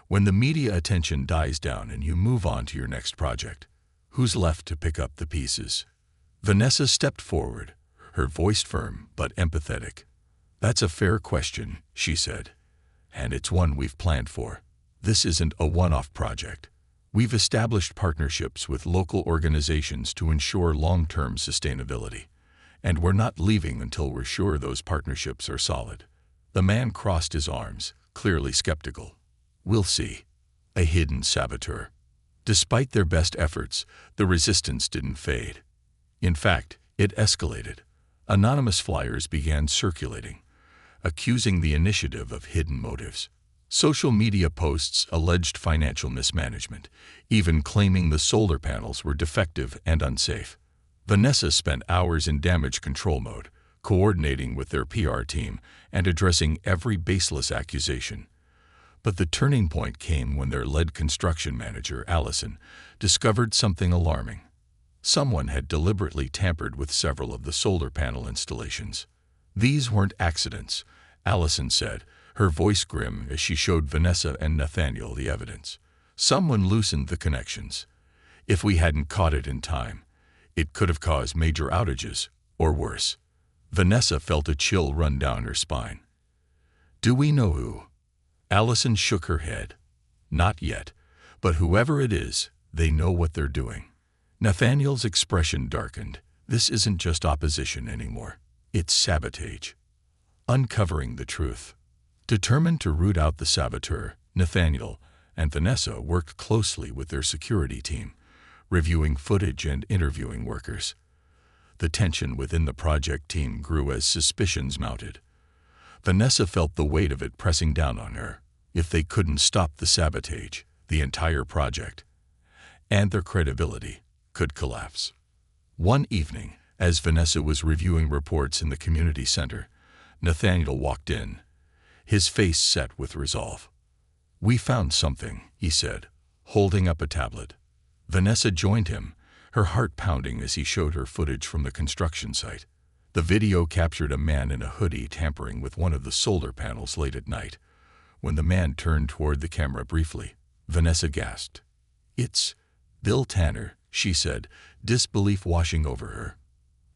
[SPEAKER 1] "When the media attention dies down and you move on to your next project, who's left to pick up the pieces?" Vanessa stepped forward, her voice firm but empathetic. "That's a fair question," she said, "and it's one we've planned for. This isn't a one-off project. We've established partnerships with local organizations to ensure long-term sustainability, and we're not leaving until we're sure those partnerships are solid." The man crossed his arms, clearly skeptical. "We'll see." A hidden saboteur. Despite their best efforts, the resistance didn't fade. In fact, it escalated. Anonymous flyers began circulating, accusing the initiative of hidden motives. Social media posts alleged financial mismanagement, even claiming the solar panels were defective and unsafe. Vanessa spent hours in damage control mode, coordinating with their PR team and addressing every baseless accusation. But the turning point came when their lead construction manager, Allison, discovered something alarming. Someone had deliberately tampered with several of the solar panel installations. "These weren't accidents," Allison said, her voice grim as she showed Vanessa and Nathaniel the evidence. "Someone loosened the connections. If we hadn't caught it in time, it could have caused major outages, or worse." Vanessa felt a chill run down her spine. "Do we know who?" Allison shook her head. "Not yet, but whoever it is, they know what they're doing." Nathaniel's expression darkened. "This isn't just opposition anymore. It's sabotage." Uncovering the truth. Determined to root out the saboteur, Nathaniel and Vanessa worked closely with their security team, reviewing footage and interviewing workers. The tension within the project team grew as suspicions mounted. Vanessa felt the weight of it pressing down on her. If they couldn't stop the sabotage, the entire project and their credibility could collapse. One evening, as Vanessa was reviewing reports in the community center, Nathaniel walked in, his face set with resolve. "We found something," he said, holding up a tablet. Vanessa joined him, her heart pounding as he showed her footage from the construction site. The video captured a man in a hoodie tampering with one of the solar panels late at night. When the man turned toward the camera briefly, Vanessa gasped. "It's Bill Tanner," she said, disbelief washing over her.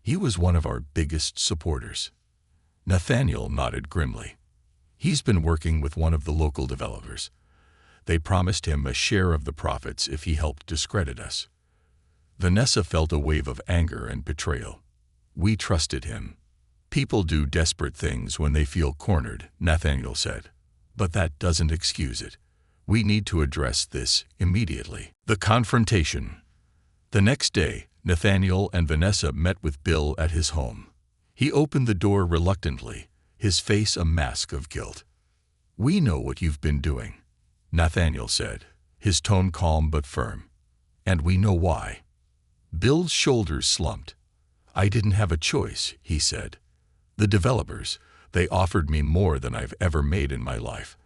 [SPEAKER 1] "He was one of our biggest supporters." Nathaniel nodded grimly. "He's been working with one of the local developers. They promised him a share of the profits if he helped discredit us." Vanessa felt a wave of anger and betrayal. "We trusted him." "People do desperate things when they feel cornered," Nathaniel said. "But that doesn't excuse it. We need to address this immediately." The confrontation. The next day, Nathaniel and Vanessa met with Bill at his home. He opened the door reluctantly, his face a mask of guilt. "We know what you've been doing," Nathaniel said, his tone calm but firm. "And we know why." Bill's shoulders slumped. "I didn't have a choice," he said. "The developers, they offered me more than I've ever made in my life.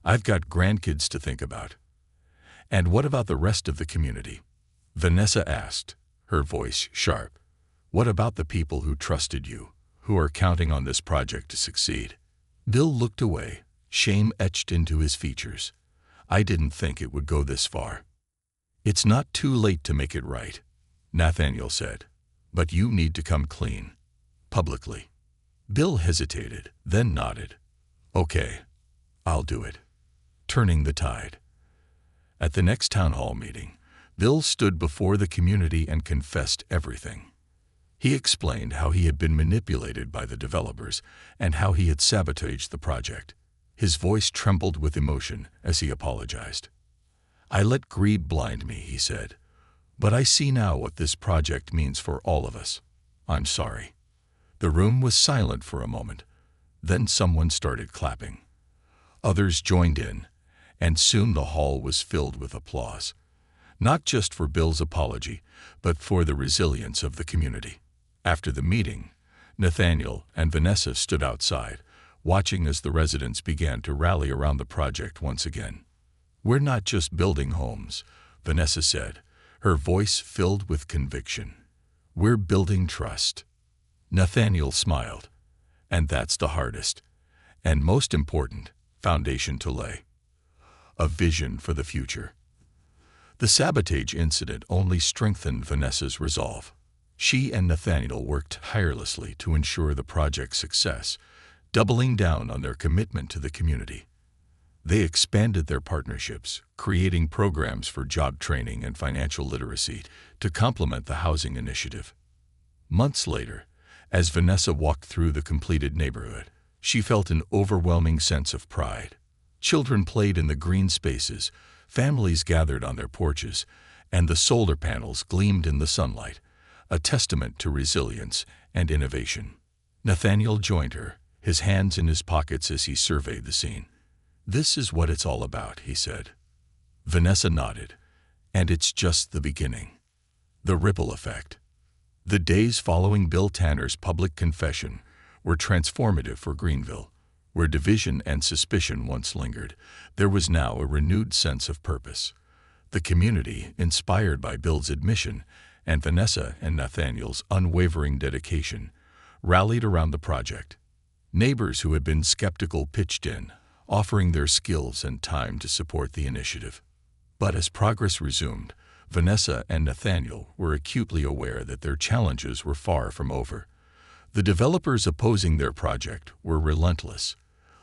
[SPEAKER 1] I've got grandkids to think about." "And what about the rest of the community?" Vanessa asked, her voice sharp. "What about the people who trusted you, who are counting on this project to succeed?" Bill looked away, shame etched into his features. "I didn't think it would go this far." "It's not too late to make it right," Nathaniel said. "But you need to come clean. Publicly." Bill hesitated, then nodded. "Okay, I'll do it." Turning the tide. At the next town hall meeting, Bill stood before the community and confessed everything. He explained how he had been manipulated by the developers and how he had sabotaged the project. His voice trembled with emotion as he apologized. "I let greed blind me," he said, "but I see now what this project means for all of us. I'm sorry." The room was silent for a moment. Then someone started clapping. Others joined in, and soon the hall was filled with applause. Not just for Bill's apology, but for the resilience of the community. After the meeting, Nathaniel and Vanessa stood outside, watching as the residents began to rally around the project once again. "We're not just building homes," Vanessa said, her voice filled with conviction. "We're building trust." Nathaniel smiled. "And that's the hardest, and most important, foundation to lay. A vision for the future." The sabotage incident only strengthened Vanessa's resolve. She and Nathaniel worked tirelessly to ensure the project's success, doubling down on their commitment to the community. They expanded their partnerships, creating programs for job training and financial literacy to complement the housing initiative. Months later, as Vanessa walked through the completed neighborhood, she felt an overwhelming sense of pride. Children played in the green spaces, families gathered on their porches, and the solar panels gleamed in the sunlight, a testament to resilience and innovation. Nathaniel joined her, his hands in his pockets as he surveyed the scene. "This is what it's all about," he said. Vanessa nodded. "And it's just the beginning." The ripple effect. The days following Bill Tanner's public confession were transformative for Greenville. Where division and suspicion once lingered, there was now a renewed sense of purpose. The community, inspired by Bill's admission and Vanessa and Nathaniel's unwavering dedication, rallied around the project. Neighbors who had been skeptical pitched in, offering their skills and time to support the initiative. But as progress resumed, Vanessa and Nathaniel were acutely aware that their challenges were far from over. The developers opposing their project were relentless,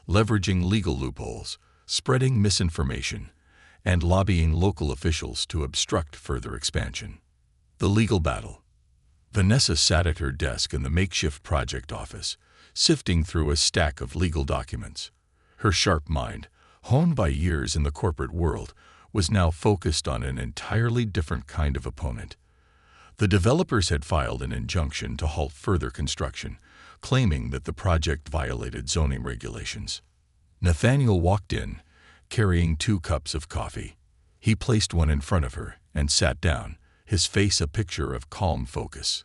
[SPEAKER 1] leveraging legal loopholes, spreading misinformation, and lobbying local officials to obstruct further expansion. The legal battle. Vanessa sat at her desk in the makeshift project office, sifting through a stack of legal documents. Her sharp mind, honed by years in the corporate world, was now focused on an entirely different kind of opponent. The developers had filed an injunction to halt further construction, claiming that the project violated zoning regulations. Nathaniel walked in, carrying 2 cups of coffee. He placed one in front of her and sat down, his face a picture of calm focus.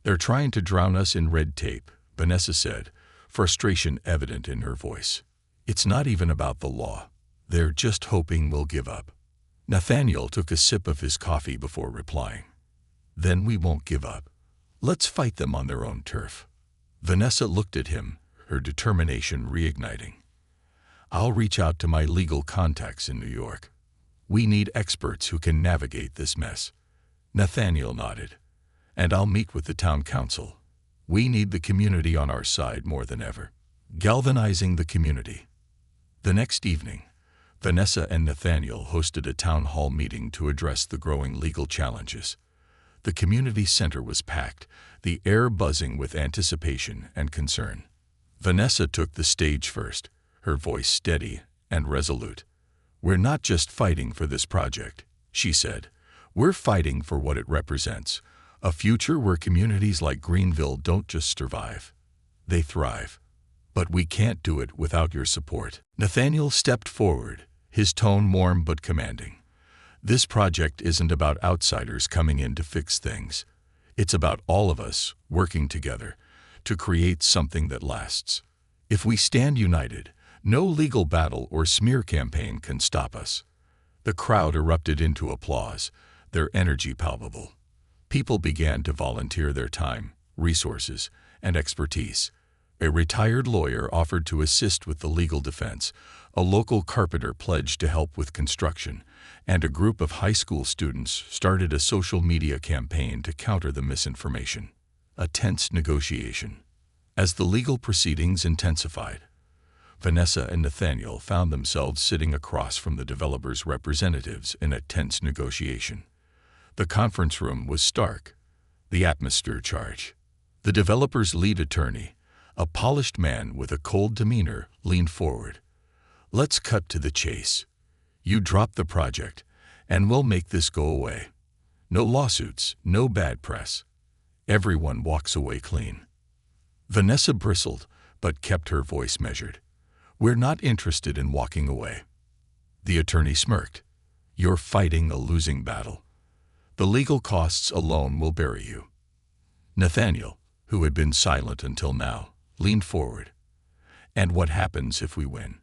[SPEAKER 1] "They're trying to drown us in red tape," Vanessa said, frustration evident in her voice. "It's not even about the law. They're just hoping we'll give up." Nathaniel took a sip of his coffee before replying. "Then we won't give up. Let's fight them on their own turf." Vanessa looked at him, her determination reigniting. "I'll reach out to my legal contacts in New York. We need experts who can navigate this mess." Nathaniel nodded. "And I'll meet with the town council. We need the community on our side more than ever." Galvanizing the community. The next evening, Vanessa and Nathaniel hosted a town hall meeting to address the growing legal challenges. The community center was packed, the air buzzing with anticipation and concern. Vanessa took the stage first, her voice steady and resolute. "We're not just fighting for this project," she said. "We're fighting for what it represents, a future where communities like Greenville don't just survive, they thrive. But we can't do it without your support." Nathaniel stepped forward, his tone warm but commanding. "This project isn't about outsiders coming in to fix things. It's about all of us working together to create something that lasts. If we stand united, no legal battle or smear campaign can stop us." The crowd erupted into applause, their energy palpable. People began to volunteer their time, resources, and expertise. A retired lawyer offered to assist with the legal defense, a local carpenter pledged to help with construction, and a group of high school students started a social media campaign to counter the misinformation. A tense negotiation. As the legal proceedings intensified, Vanessa and Nathaniel found themselves sitting across from the developers' representatives in a tense negotiation. The conference room was stark, the atmosphere charged. The developer's lead attorney, a polished man with a cold demeanor, leaned forward. "Let's cut to the chase. You drop the project, and we'll make this go away. No lawsuits, no bad press. Everyone walks away clean." Vanessa bristled, but kept her voice measured. "We're not interested in walking away." The attorney smirked. "You're fighting a losing battle. The legal costs alone will bury you." Nathaniel, who had been silent until now, leaned forward. "And what happens if we win?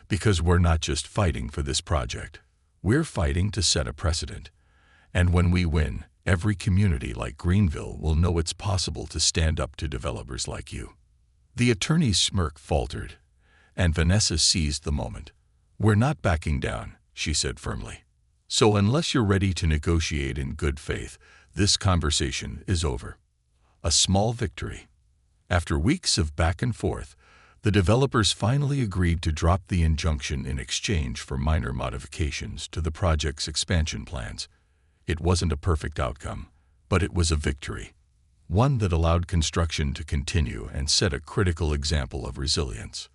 [SPEAKER 1] Because we're not just fighting for this project. We're fighting to set a precedent. And when we win, every community like Greenville will know it's possible to stand up to developers like you." The attorney's smirk faltered, and Vanessa seized the moment. "We're not backing down," she said firmly. "So unless you're ready to negotiate in good faith, this conversation is over." A small victory. After weeks of back and forth, The developers finally agreed to drop the injunction in exchange for minor modifications to the project's expansion plans. It wasn't a perfect outcome, but it was a victory, one that allowed construction to continue and set a critical example of resilience.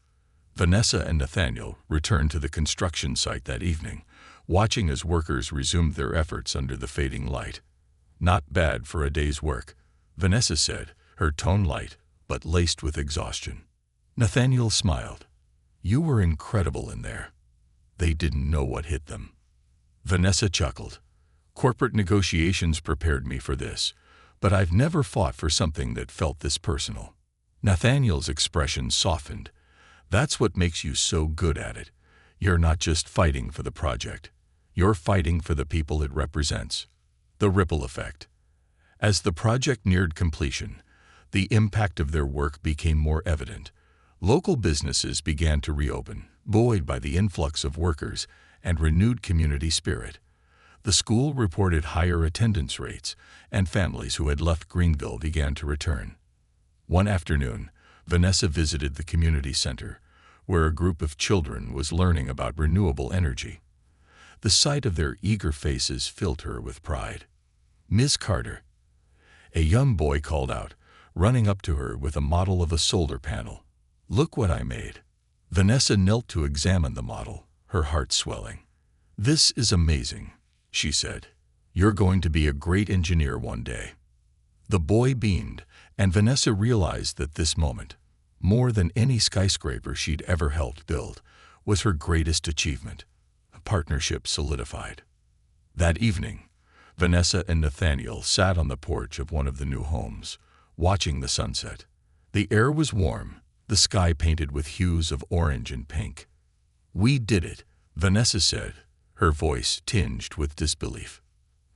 [SPEAKER 1] Vanessa and Nathaniel returned to the construction site that evening, watching as workers resumed their efforts under the fading light. "Not bad for a day's work," Vanessa said, her tone light but laced with exhaustion. Nathaniel smiled. "You were incredible in there." They didn't know what hit them. Vanessa chuckled. "Corporate negotiations prepared me for this, but I've never fought for something that felt this personal." Nathaniel's expression softened. "That's what makes you so good at it. You're not just fighting for the project. You're fighting for the people it represents." The ripple effect. As the project neared completion, the impact of their work became more evident. Local businesses began to reopen, buoyed by the influx of workers and renewed community spirit. The school reported higher attendance rates, and families who had left Greenville began to return. One afternoon, Vanessa visited the community center, where a group of children was learning about renewable energy. The sight of their eager faces filled her with pride. "Miss Carter," a young boy called out, running up to her with a model of a solar panel. "Look what I made." Vanessa knelt to examine the model, her heart swelling. "This is amazing," she said. "You're going to be a great engineer one day." The boy beamed, and Vanessa realized that this moment, more than any skyscraper she'd ever helped build, was her greatest achievement. A partnership solidified. That evening, Vanessa and Nathaniel sat on the porch of one of the new homes, watching the sunset. The air was warm, the sky painted with hues of orange and pink. "We did it," Vanessa said, her voice tinged with disbelief.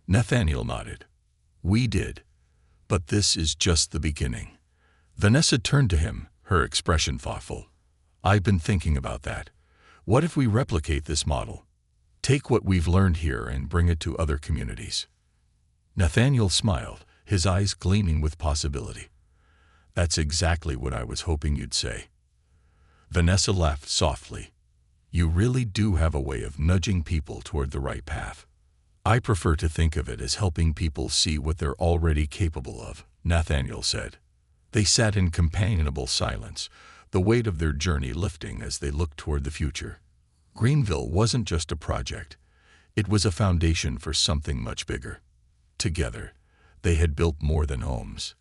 [SPEAKER 1] Nathaniel nodded. "We did. But this is just the beginning." Vanessa turned to him, her expression thoughtful. "I've been thinking about that. What if we replicate this model? Take what we've learned here and bring it to other communities?" Nathaniel smiled, his eyes gleaming with possibility. "That's exactly what I was hoping you'd say." Vanessa laughed softly. "You really do have a way of nudging people toward the right path." "I prefer to think of it as helping people see what they're already capable of," Nathaniel said. They sat in companionable silence, the weight of their journey lifting as they looked toward the future. Greenville wasn't just a project. It was a foundation for something much bigger. Together, they had built more than homes.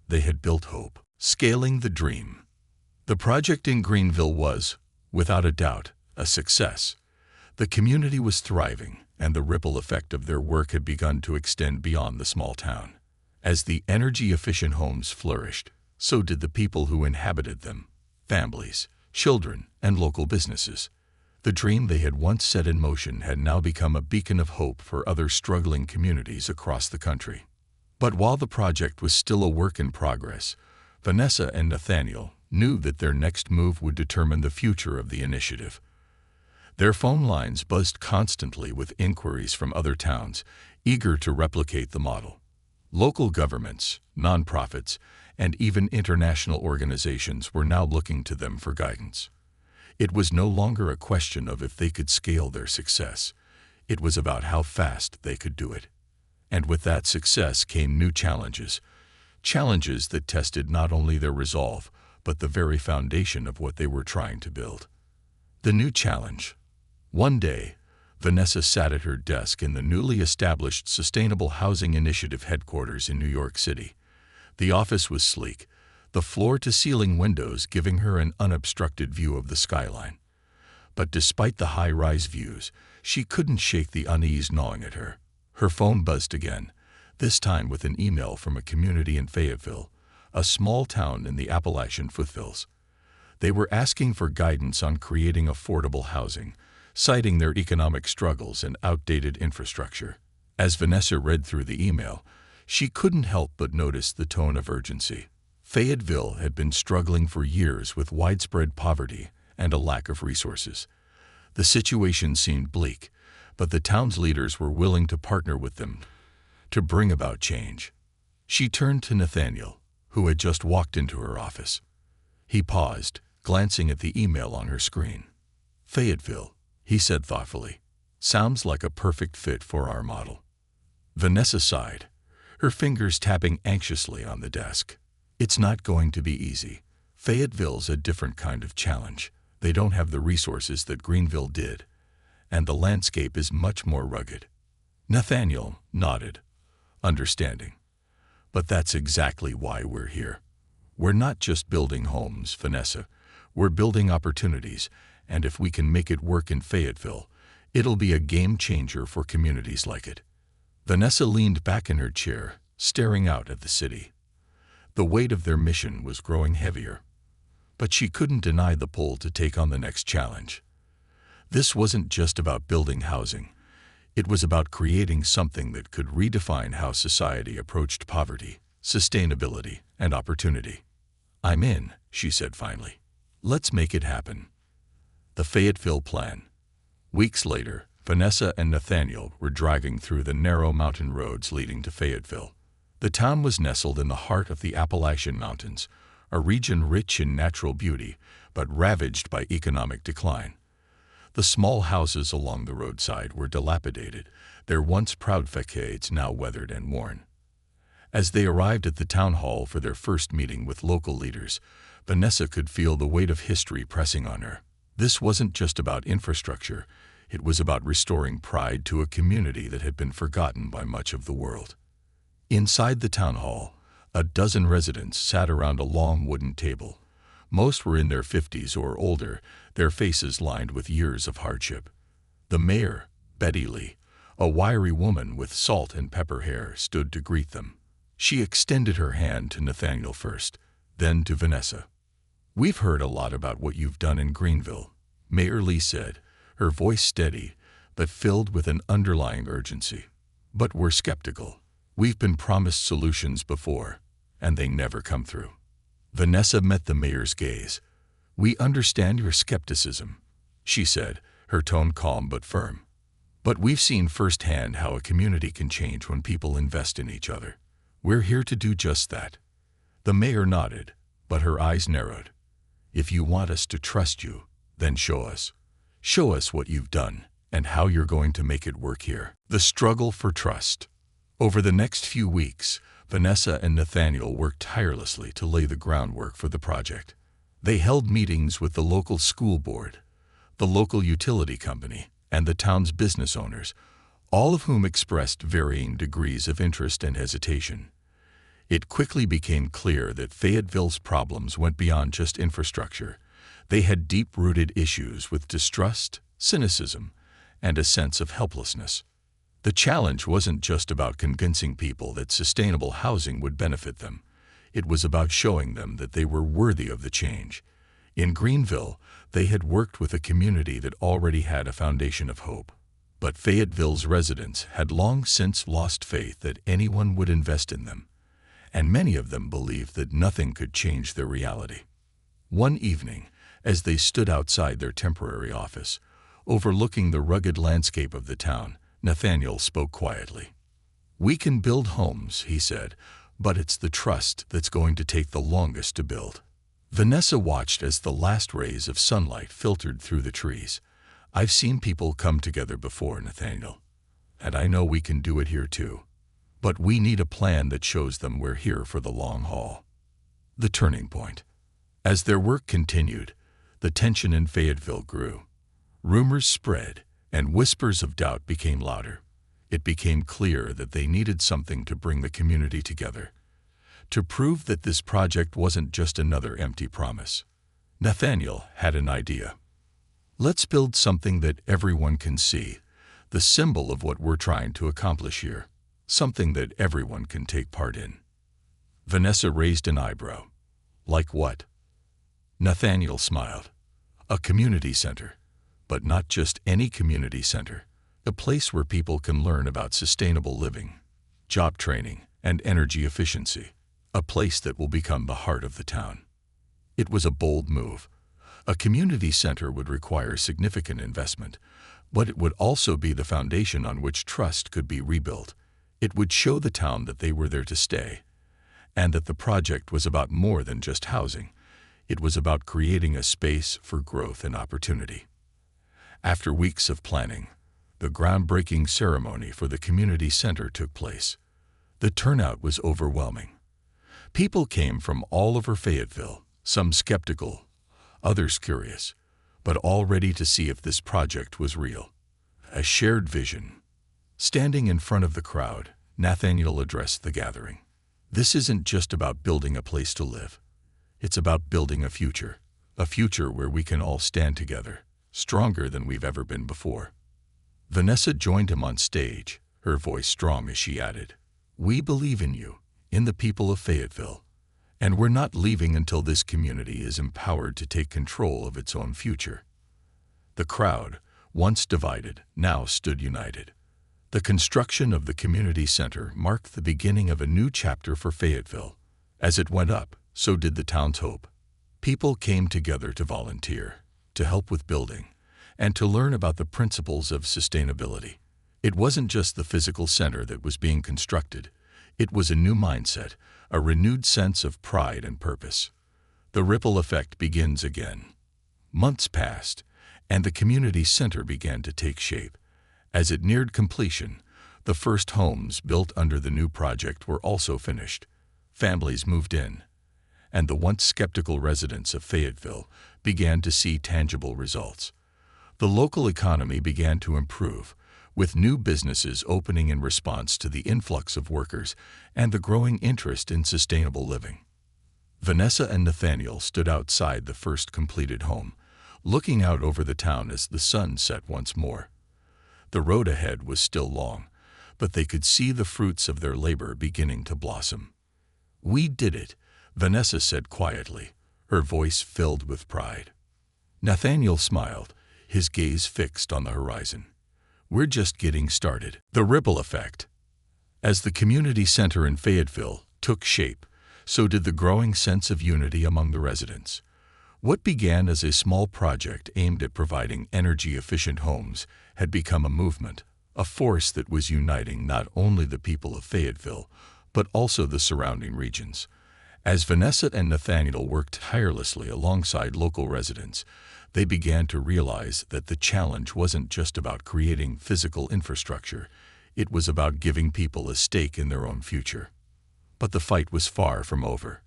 [SPEAKER 1] They had built hope. Scaling the dream. The project in Greenville was, without a doubt, a success. The community was thriving, and the ripple effect of their work had begun to extend beyond the small town. As the energy-efficient homes flourished, so did the people who inhabited them, families, children, and local businesses. The dream they had once set in motion had now become a beacon of hope for other struggling communities across the country. But while the project was still a work in progress, Vanessa and Nathaniel knew that their next move would determine the future of the initiative. Their phone lines buzzed constantly with inquiries from other towns, eager to replicate the model. Local governments, nonprofits, and even international organizations were now looking to them for guidance. It was no longer a question of if they could scale their success. It was about how fast they could do it. And with that success came new challenges. Challenges that tested not only their resolve, but the very foundation of what they were trying to build. The new challenge. One day, Vanessa sat at her desk in the newly established Sustainable Housing Initiative headquarters in New York City. The office was sleek, the floor-to-ceiling windows giving her an unobstructed view of the skyline. But despite the high-rise views, she couldn't shake the unease gnawing at her. Her phone buzzed again, this time with an email from a community in Fayetteville, a small town in the Appalachian foothills. They were asking for guidance on creating affordable housing, citing their economic struggles and outdated infrastructure. As Vanessa read through the email, she couldn't help but notice the tone of urgency. Fayetteville had been struggling for years with widespread poverty and a lack of resources. The situation seemed bleak, but the town's leaders were willing to partner with them to bring about change. She turned to Nathaniel, who had just walked into her office. He paused, glancing at the email on her screen. "Fayetteville," he said thoughtfully. "Sounds like a perfect fit for our model." Vanessa sighed, her fingers tapping anxiously on the desk. "It's not going to be easy. Fayetteville's a different kind of challenge. They don't have the resources that Greenville did, and the landscape is much more rugged." Nathaniel nodded, understanding. "But that's exactly why we're here. We're not just building homes, Vanessa. We're building opportunities, and if we can make it work in Fayetteville, it'll be a game changer for communities like it." Vanessa leaned back in her chair, staring out at the city. The weight of their mission was growing heavier, but she couldn't deny the pull to take on the next challenge. This wasn't just about building housing. It was about creating something that could redefine how society approached poverty, sustainability, and opportunity. "I'm in," she said finally. "Let's make it happen." The Fayetteville Plan. Weeks later, Vanessa and Nathaniel were driving through the narrow mountain roads leading to Fayetteville. The town was nestled in the heart of the Appalachian Mountains, a region rich in natural beauty, but ravaged by economic decline. The small houses along the roadside were dilapidated, their once proud facades now weathered and worn. As they arrived at the town hall for their first meeting with local leaders, Vanessa could feel the weight of history pressing on her. This wasn't just about infrastructure, it was about restoring pride to a community that had been forgotten by much of the world. Inside the town hall, a dozen residents sat around a long wooden table. Most were in their 50s or older, their faces lined with years of hardship. The mayor, Betty Lee, a wiry woman with salt and pepper hair, stood to greet them. She extended her hand to Nathaniel first, then to Vanessa. "We've heard a lot about what you've done in Greenville," Mayor Lee said, her voice steady, but filled with an underlying urgency. "But we're skeptical. We've been promised solutions before, and they never come through." Vanessa met the mayor's gaze. "We understand your skepticism," she said, her tone calm but firm. "But we've seen firsthand how a community can change when people invest in each other. We're here to do just that." The mayor nodded, but her eyes narrowed. "If you want us to trust you, then show us. Show us what you've done and how you're going to make it work here." The struggle for trust. Over the next few weeks, Vanessa and Nathaniel worked tirelessly to lay the groundwork for the project. They held meetings with the local school board, the local utility company, and the town's business owners, all of whom expressed varying degrees of interest and hesitation. It quickly became clear that Fayetteville's problems went beyond just infrastructure. They had deep-rooted issues with distrust, cynicism, and a sense of helplessness. The challenge wasn't just about convincing people that sustainable housing would benefit them. It was about showing them that they were worthy of the change. In Greenville, they had worked with a community that already had a foundation of hope. But Fayetteville's residents had long since lost faith that anyone would invest in them, and many of them believed that nothing could change their reality. One evening, as they stood outside their temporary office, overlooking the rugged landscape of the town, Nathaniel spoke quietly. "We can build homes," he said, "but it's the trust that's going to take the longest to build." Vanessa watched as the last rays of sunlight filtered through the trees. "I've seen people come together before, Nathaniel, and I know we can do it here too. But we need a plan that shows them we're here for the long haul." The turning point. As their work continued, the tension in Fayetteville grew. Rumors spread, and whispers of doubt became louder. It became clear that they needed something to bring the community together, to prove that this project wasn't just another empty promise. Nathaniel had an idea. "Let's build something that everyone can see, the symbol of what we're trying to accomplish here, something that everyone can take part in." Vanessa raised an eyebrow. "Like what?" Nathaniel smiled. "A community center, but not just any community center. A place where people can learn about sustainable living, job training, and energy efficiency. A place that will become the heart of the town." It was a bold move. A community center would require significant investment, but it would also be the foundation on which trust could be rebuilt. It would show the town that they were there to stay, and that the project was about more than just housing. It was about creating a space for growth and opportunity. After weeks of planning, the groundbreaking ceremony for the community center took place. The turnout was overwhelming. People came from all over Fayetteville, some skeptical, others curious, but all ready to see if this project was real. A shared vision. Standing in front of the crowd, Nathaniel addressed the gathering. This isn't just about building a place to live. It's about building a future where we can all stand together, stronger than we've ever been before. Vanessa joined him on stage, her voice strong as she added, "We believe in you, in the people of Fayetteville, and we're not leaving until this community is empowered to take control of its own future." The crowd, once divided, now stood united. The construction of the community center marked the beginning of a new chapter for Fayetteville. As it went up, so did the town's hope. People came together to volunteer, to help with building, and to learn about the principles of sustainability. It wasn't just the physical center that was being constructed. It was a new mindset, a renewed sense of pride and purpose. The ripple effect begins again. Months passed, and the community center began to take shape. As it neared completion, the first homes built under the new project were also finished. Families moved in, and the once skeptical residents of Fayetteville began to see tangible results. The local economy began to improve, with new businesses opening in response to the influx of workers and the growing interest in sustainable living. Vanessa and Nathaniel stood outside the first completed home, looking out over the town as the sun set once more. The road ahead was still long, but they could see the fruits of their labor beginning to blossom. "We did it," Vanessa said quietly, her voice filled with pride. Nathaniel smiled, his gaze fixed on the horizon. "We're just getting started." The ripple effect. As the community center in Fayetteville took shape, so did the growing sense of unity among the residents. What began as a small project aimed at providing energy-efficient homes had become a movement, a force that was uniting not only the people of Fayetteville, but also the surrounding regions. As Vanessa and Nathaniel worked tirelessly alongside local residents, they began to realize that the challenge wasn't just about creating physical infrastructure, it was about giving people a stake in their own future. But the fight was far from over.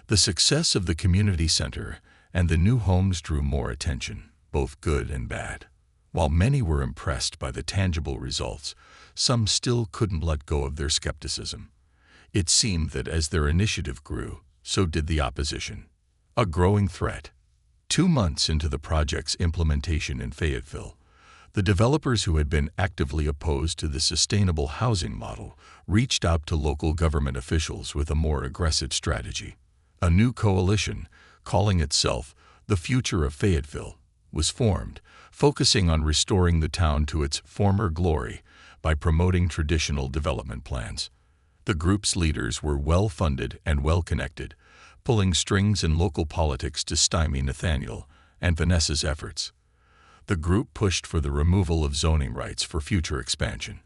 [SPEAKER 1] The success of the community center and the new homes drew more attention, both good and bad. While many were impressed by the tangible results, some still couldn't let go of their skepticism. It seemed that as their initiative grew, so did the opposition. A growing threat. 2 months into the project's implementation in Fayetteville, the developers who had been actively opposed to the sustainable housing model reached out to local government officials with a more aggressive strategy. A new coalition, calling itself the Future of Fayetteville, was formed, focusing on restoring the town to its former glory by promoting traditional development plans. The group's leaders were well-funded and well-connected, pulling strings in local politics to stymie Nathaniel and Vanessa's efforts. The group pushed for the removal of zoning rights for future expansion,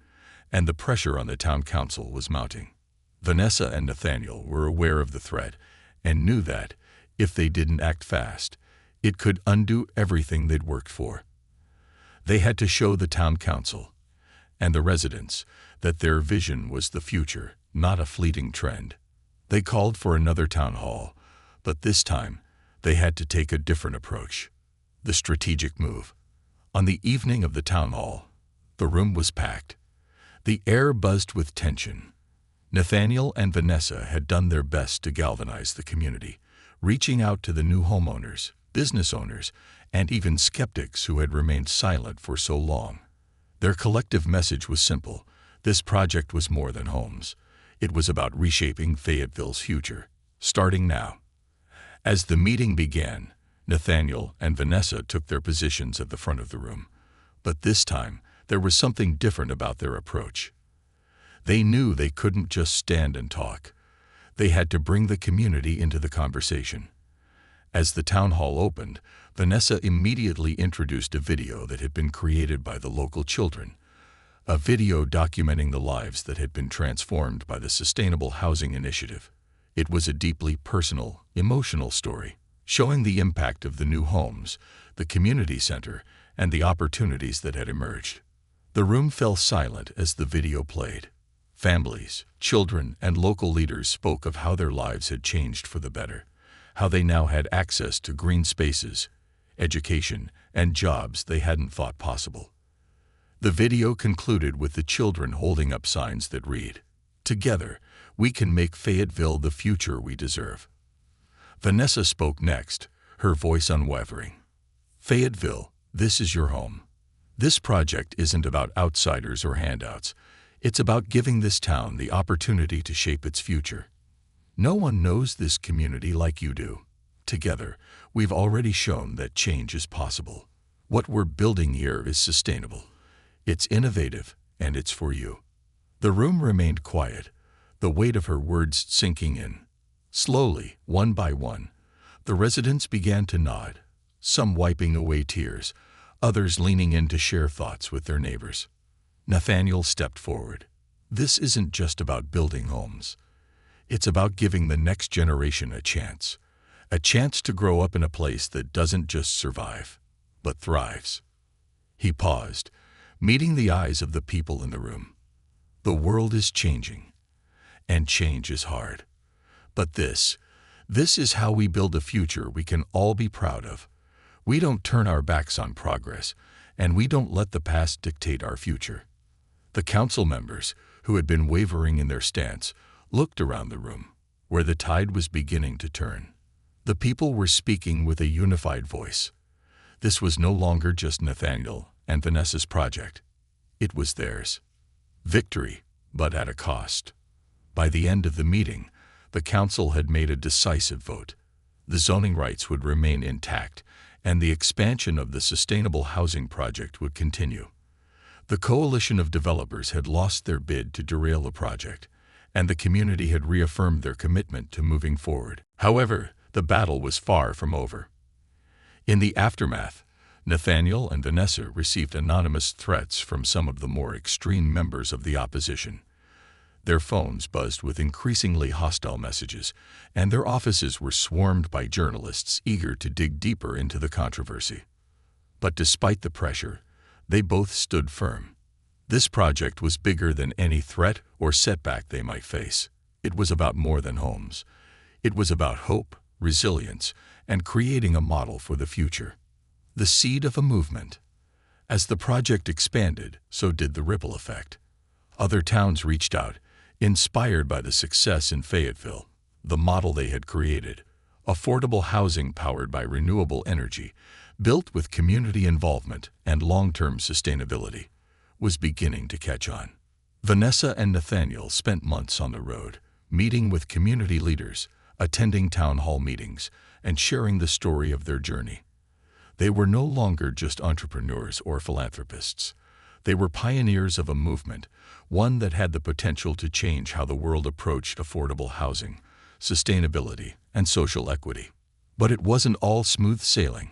[SPEAKER 1] and the pressure on the town council was mounting. Vanessa and Nathaniel were aware of the threat and knew that, if they didn't act fast, it could undo everything they'd worked for. They had to show the town council and the residents that their vision was the future, not a fleeting trend. They called for another town hall, but this time they had to take a different approach. The strategic move. On the evening of the town hall, the room was packed. The air buzzed with tension. Nathaniel and Vanessa had done their best to galvanize the community, reaching out to the new homeowners, business owners, and even skeptics who had remained silent for so long. Their collective message was simple. This project was more than homes. It was about reshaping Fayetteville's future, starting now. As the meeting began, Nathaniel and Vanessa took their positions at the front of the room. But this time, there was something different about their approach. They knew they couldn't just stand and talk. They had to bring the community into the conversation. As the town hall opened, Vanessa immediately introduced a video that had been created by the local children, a video documenting the lives that had been transformed by the Sustainable Housing Initiative. It was a deeply personal, emotional story, showing the impact of the new homes, the community center, and the opportunities that had emerged. The room fell silent as the video played. Families, children, and local leaders spoke of how their lives had changed for the better, how they now had access to green spaces, education, and jobs they hadn't thought possible. The video concluded with the children holding up signs that read, "Together, we can make Fayetteville the future we deserve." Vanessa spoke next, her voice unwavering. "Fayetteville, this is your home. This project isn't about outsiders or handouts. It's about giving this town the opportunity to shape its future. No one knows this community like you do. Together, we've already shown that change is possible. What we're building here is sustainable. It's innovative, and it's for you." The room remained quiet, the weight of her words sinking in. Slowly, one by one, the residents began to nod, some wiping away tears, others leaning in to share thoughts with their neighbors. Nathaniel stepped forward. "This isn't just about building homes. It's about giving the next generation a chance to grow up in a place that doesn't just survive, but thrives." He paused, meeting the eyes of the people in the room. "The world is changing, and change is hard. But this is how we build a future we can all be proud of. We don't turn our backs on progress, and we don't let the past dictate our future." The council members, who had been wavering in their stance, looked around the room, where the tide was beginning to turn. The people were speaking with a unified voice. This was no longer just Nathaniel and Vanessa's project. It was theirs. Victory, but at a cost. By the end of the meeting, the council had made a decisive vote. The zoning rights would remain intact, and the expansion of the sustainable housing project would continue. The coalition of developers had lost their bid to derail the project, and the community had reaffirmed their commitment to moving forward. However, the battle was far from over. In the aftermath, Nathaniel and Vanessa received anonymous threats from some of the more extreme members of the opposition. Their phones buzzed with increasingly hostile messages, and their offices were swarmed by journalists eager to dig deeper into the controversy. But despite the pressure, they both stood firm. This project was bigger than any threat or setback they might face. It was about more than homes. It was about hope, resilience, and creating a model for the future. The seed of a movement. As the project expanded, so did the ripple effect. Other towns reached out, inspired by the success in Fayetteville, the model they had created, affordable housing powered by renewable energy, built with community involvement and long-term sustainability, was beginning to catch on. Vanessa and Nathaniel spent months on the road, meeting with community leaders, attending town hall meetings, and sharing the story of their journey. They were no longer just entrepreneurs or philanthropists. They were pioneers of a movement, one that had the potential to change how the world approached affordable housing, sustainability, and social equity. But it wasn't all smooth sailing.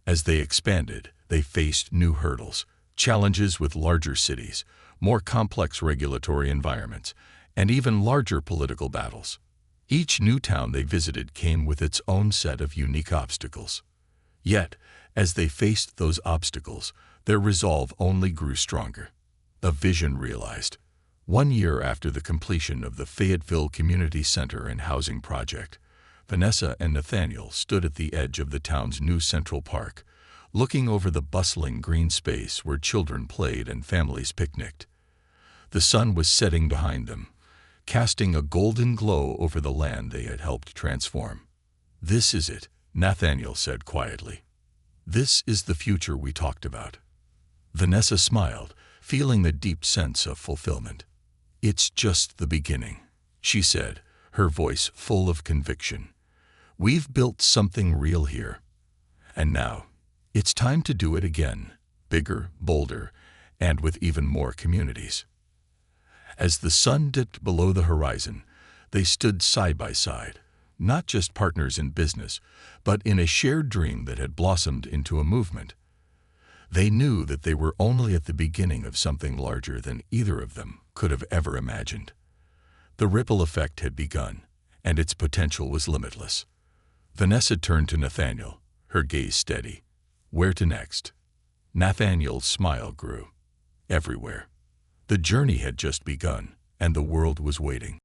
[SPEAKER 1] As they expanded, they faced new hurdles, challenges with larger cities, more complex regulatory environments, and even larger political battles. Each new town they visited came with its own set of unique obstacles. Yet, as they faced those obstacles, their resolve only grew stronger. A vision realized. 1 year after the completion of the Fayetteville Community Center and Housing Project, Vanessa and Nathaniel stood at the edge of the town's new Central Park, looking over the bustling green space where children played and families picnicked. The sun was setting behind them, casting a golden glow over the land they had helped transform. "This is it," Nathaniel said quietly. "This is the future we talked about." Vanessa smiled, feeling the deep sense of fulfillment. "It's just the beginning," she said, her voice full of conviction. "We've built something real here. And now, it's time to do it again, bigger, bolder, and with even more communities." As the sun dipped below the horizon, they stood side by side, not just partners in business, but in a shared dream that had blossomed into a movement. They knew that they were only at the beginning of something larger than either of them could have ever imagined. The ripple effect had begun, and its potential was limitless. Vanessa turned to Nathaniel, her gaze steady. Where to next? Nathaniel's smile grew. Everywhere. The journey had just begun, and the world was waiting.